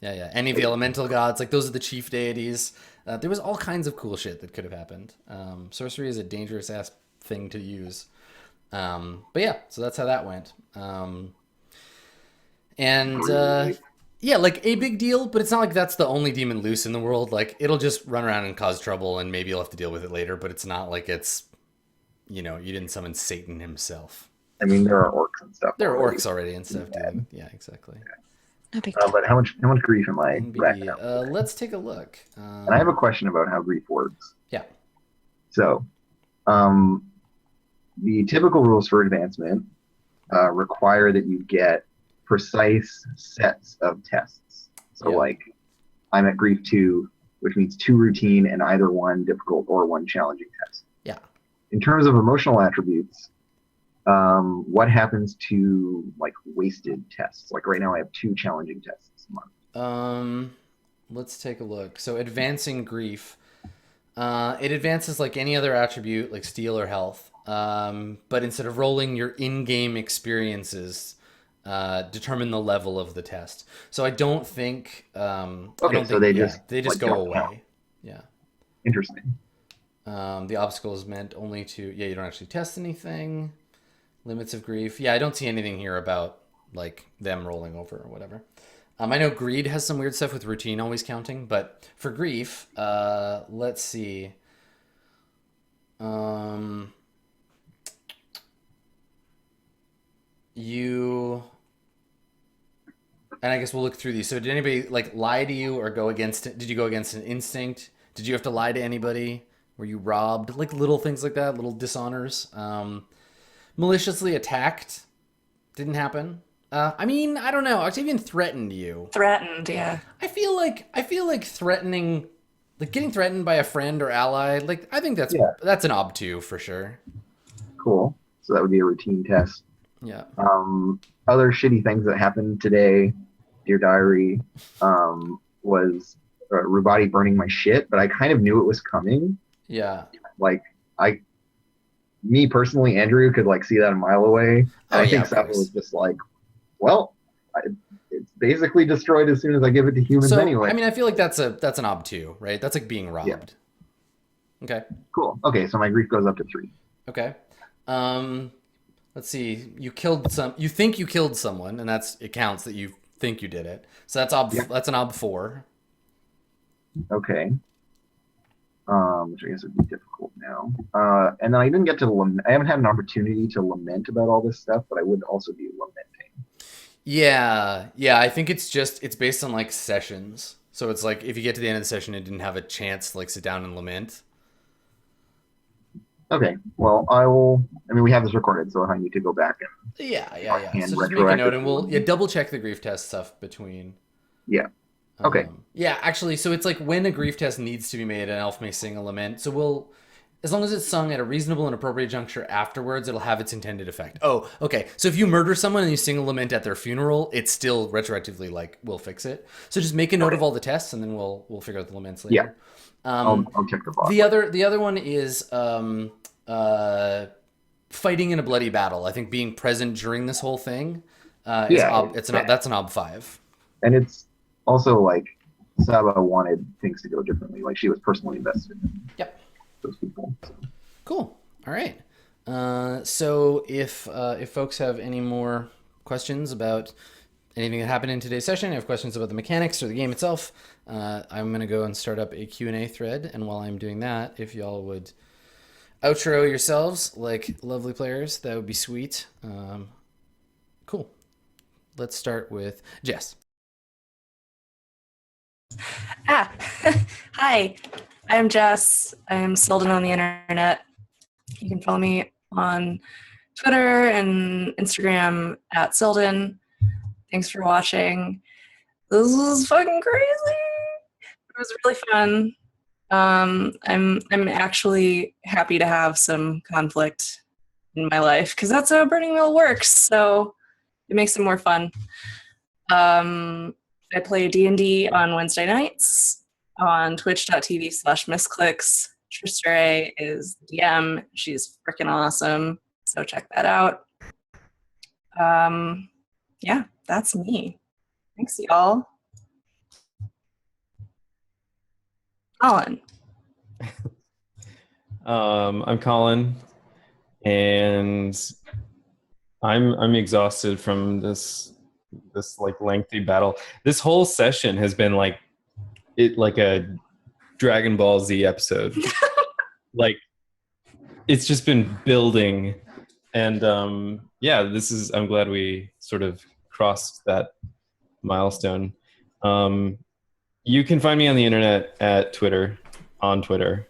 Any of the elemental gods, like those are the chief deities. There was all kinds of cool shit that could have happened. Sorcery is a dangerous ass thing to use. But yeah, so that's how that went. Yeah, like a big deal, but it's not like that's the only demon loose in the world. Like it'll just run around and cause trouble, and maybe you'll have to deal with it later. But it's not like it's, you didn't summon Satan himself. I mean, there are orcs and stuff. There are orcs already and stuff, dude. Yeah, exactly. No big deal. But how much grief am I racking up? Let's take a look. And I have a question about how grief works. Yeah. So, the typical rules for advancement require that you get precise sets of tests. So, Yeah. like, I'm at grief 2, which means 2 routine and either 1 difficult or 1 challenging test. Yeah. In terms of emotional attributes, what happens to like wasted tests? Like right now, I have 2 challenging tests a month. Let's take a look. So advancing grief, it advances like any other attribute, like steel or health. But instead of rolling your in-game experiences, determine the level of the test. So I don't think. They just like, go don't away. count. Yeah. Interesting. The obstacle is meant only to. Yeah, you don't actually test anything. Limits of grief. Yeah, I don't see anything here about like them rolling over or whatever. I know greed has some weird stuff with routine always counting, but for grief, let's see. And I guess we'll look through these. So did anybody like lie to you or go against it? Did you go against an instinct? Did you have to lie to anybody? Were you robbed? Like little things like that, little dishonors. Maliciously attacked. Didn't happen. I mean, I don't know. Octavian threatened you. Threatened, yeah. I feel like threatening, like getting threatened by a friend or ally. Like I think that's an obtu for sure. Cool. So that would be a routine test. Yeah. Other shitty things that happened today, Dear Diary, was Rubati burning my shit, but I kind of knew it was coming. Yeah. Like me personally, Andrew could like see that a mile away. I think Sava was just like, well, it's basically destroyed as soon as I give it to humans anyway. I mean, I feel like that's an obtu, right? That's like being robbed. Yeah. Okay. Cool. Okay, so my grief goes up to 3. Okay. Let's see. You think you killed someone, and it counts that you think you did it. So that's an ob 4. Okay. which I guess would be difficult now. And then I didn't get to I haven't had an opportunity to lament about all this stuff, but I would also be lamenting. Yeah, I think it's based on like sessions. So it's like if you get to the end of the session and didn't have a chance to like sit down and lament. Okay, well, I will. I mean, we have this recorded, so I need to go back and Yeah. and So just make a note, and we'll retroactively. double check the grief test stuff between. Yeah. Okay. Yeah, actually, so it's like when a grief test needs to be made, an elf may sing a lament. So we'll, as long as it's sung at a reasonable and appropriate juncture afterwards, it'll have its intended effect. Oh, okay. So if you murder someone and you sing a lament at their funeral, it's still retroactively like we'll fix it. So just make a note of all the tests, and then we'll figure out the laments later. Yeah. I'll check the box. The other one is fighting in a bloody battle. I think being present during this whole thing that's an ob 5. And it's also like Saba wanted things to go differently. Like she was personally invested in those people. So. Cool. All right. So if folks have any more questions about anything that happened in today's session, have questions about the mechanics or the game itself, I'm going to go and start up a Q&A thread. And while I'm doing that, if y'all would outro yourselves like lovely players, that would be sweet. Cool. Let's start with Jess. Hi, I'm Jess. I'm Selden on the internet. You can follow me on Twitter and Instagram at Selden. Thanks for watching. This was fucking crazy. It was really fun. I'm actually happy to have some conflict in my life because that's how Burning Wheel works. So it makes it more fun. I play D&D on Wednesday nights on twitch.tv/misclicks. Tristere is the DM. She's freaking awesome. So check that out. Yeah, that's me. Thanks, y'all. Colin. I'm Colin, and I'm exhausted from this like lengthy battle. This whole session has been like a Dragon Ball Z episode. Like it's just been building, and I'm glad we sort of crossed that milestone. You can find me on the internet at Twitter, on Twitter.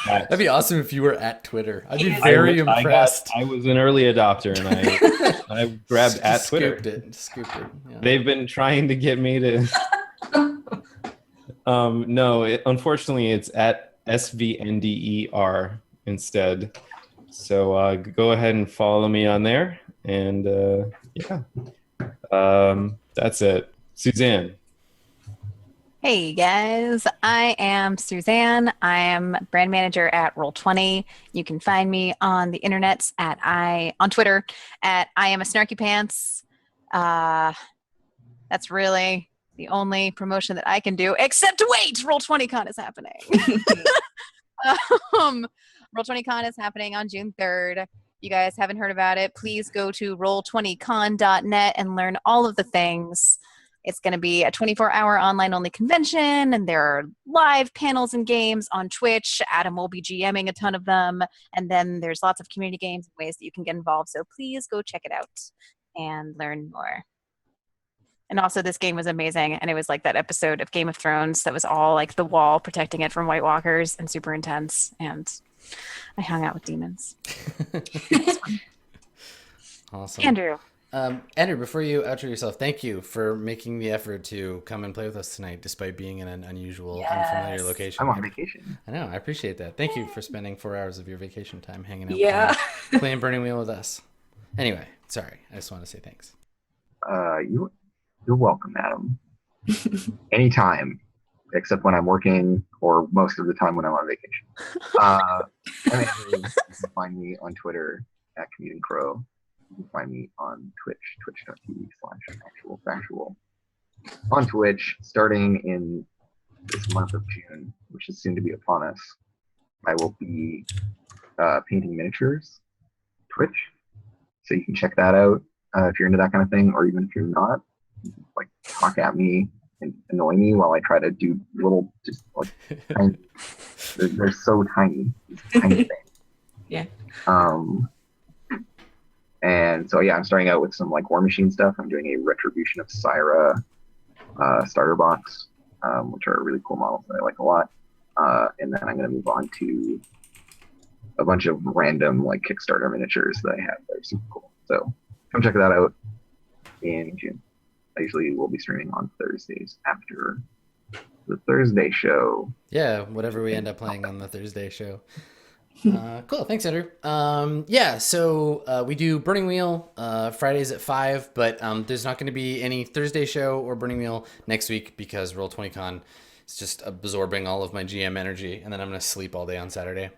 That'd be awesome if you were at Twitter. I'd be very impressed. I was an early adopter, and I grabbed at Twitter. Scooped it. Yeah. They've been trying to get me to. Unfortunately, it's at SVNDER instead. So go ahead and follow me on there, and that's it. Suzanne. Hey guys, I am Suzanne. I am brand manager at Roll20. You can find me on the internet on Twitter at I am a snarky pants. That's really the only promotion that I can do, except wait, Roll20Con is happening. Roll20Con is happening on June 3rd. You guys haven't heard about it, please go to roll20con.net and learn all of the things. It's going to be a 24-hour online-only convention, and there are live panels and games on Twitch. Adam will be GMing a ton of them, and then there's lots of community games and ways that you can get involved, so please go check it out and learn more. And also, this game was amazing, and it was like that episode of Game of Thrones that was all like the wall protecting it from White Walkers and super intense, and I hung out with demons. Awesome. Andrew. Andrew, before you outro yourself, thank you for making the effort to come and play with us tonight, despite being in an unusual, unfamiliar location. I'm on vacation. I know. I appreciate that. Thank you for spending 4 hours of your vacation time hanging out, playing Burning Wheel with us. Anyway, sorry. I just want to say thanks. You're welcome, Adam. Anytime, except when I'm working, or most of the time when I'm on vacation. You can find me on Twitter at Commuting Crow. You can find me on Twitch, twitch.tv/actualfactual. On Twitch, starting in this month of June, which is soon to be upon us, I will be painting miniatures, Twitch. So you can check that out if you're into that kind of thing, or even if you're not, like talk at me annoy me while I try to do little, just like tiny. They're so tiny, tiny things. Yeah. And so yeah, I'm starting out with some like War Machine stuff. I'm doing a Retribution of Syra starter box, which are really cool models that I like a lot. And then I'm going to move on to a bunch of random like Kickstarter miniatures that I have that are super cool. So come check that out in June. I usually will be streaming on Thursdays after the Thursday show. Yeah, whatever we end up playing on the Thursday show. Cool, thanks, Andrew. Yeah, so we do Burning Wheel Fridays at 5, but there's not going to be any Thursday show or Burning Wheel next week because Roll20 Con is just absorbing all of my GM energy, and then I'm going to sleep all day on Saturday.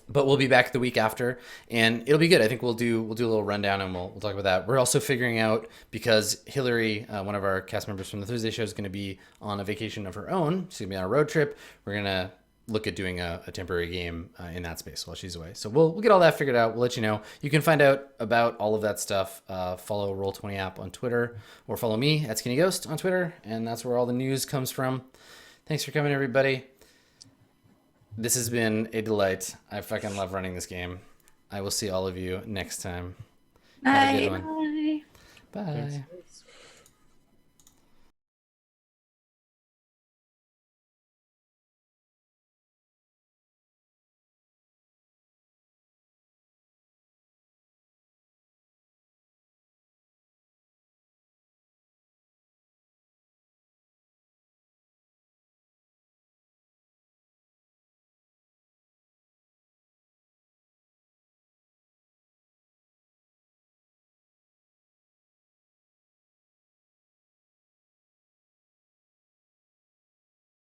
But we'll be back the week after, and it'll be good. I think we'll do a little rundown, and we'll talk about that. We're also figuring out, because Hillary, one of our cast members from the Thursday show, is going to be on a vacation of her own. She's going to be on a road trip. We're going to look at doing a temporary game in that space while she's away. So we'll get all that figured out. We'll let you know. You can find out about all of that stuff. Follow Roll20 app on Twitter, or follow me at Skinny Ghost on Twitter, and that's where all the news comes from. Thanks for coming, everybody. This has been a delight. I fucking love running this game. I will see all of you next time. Have a good one. Bye. Bye.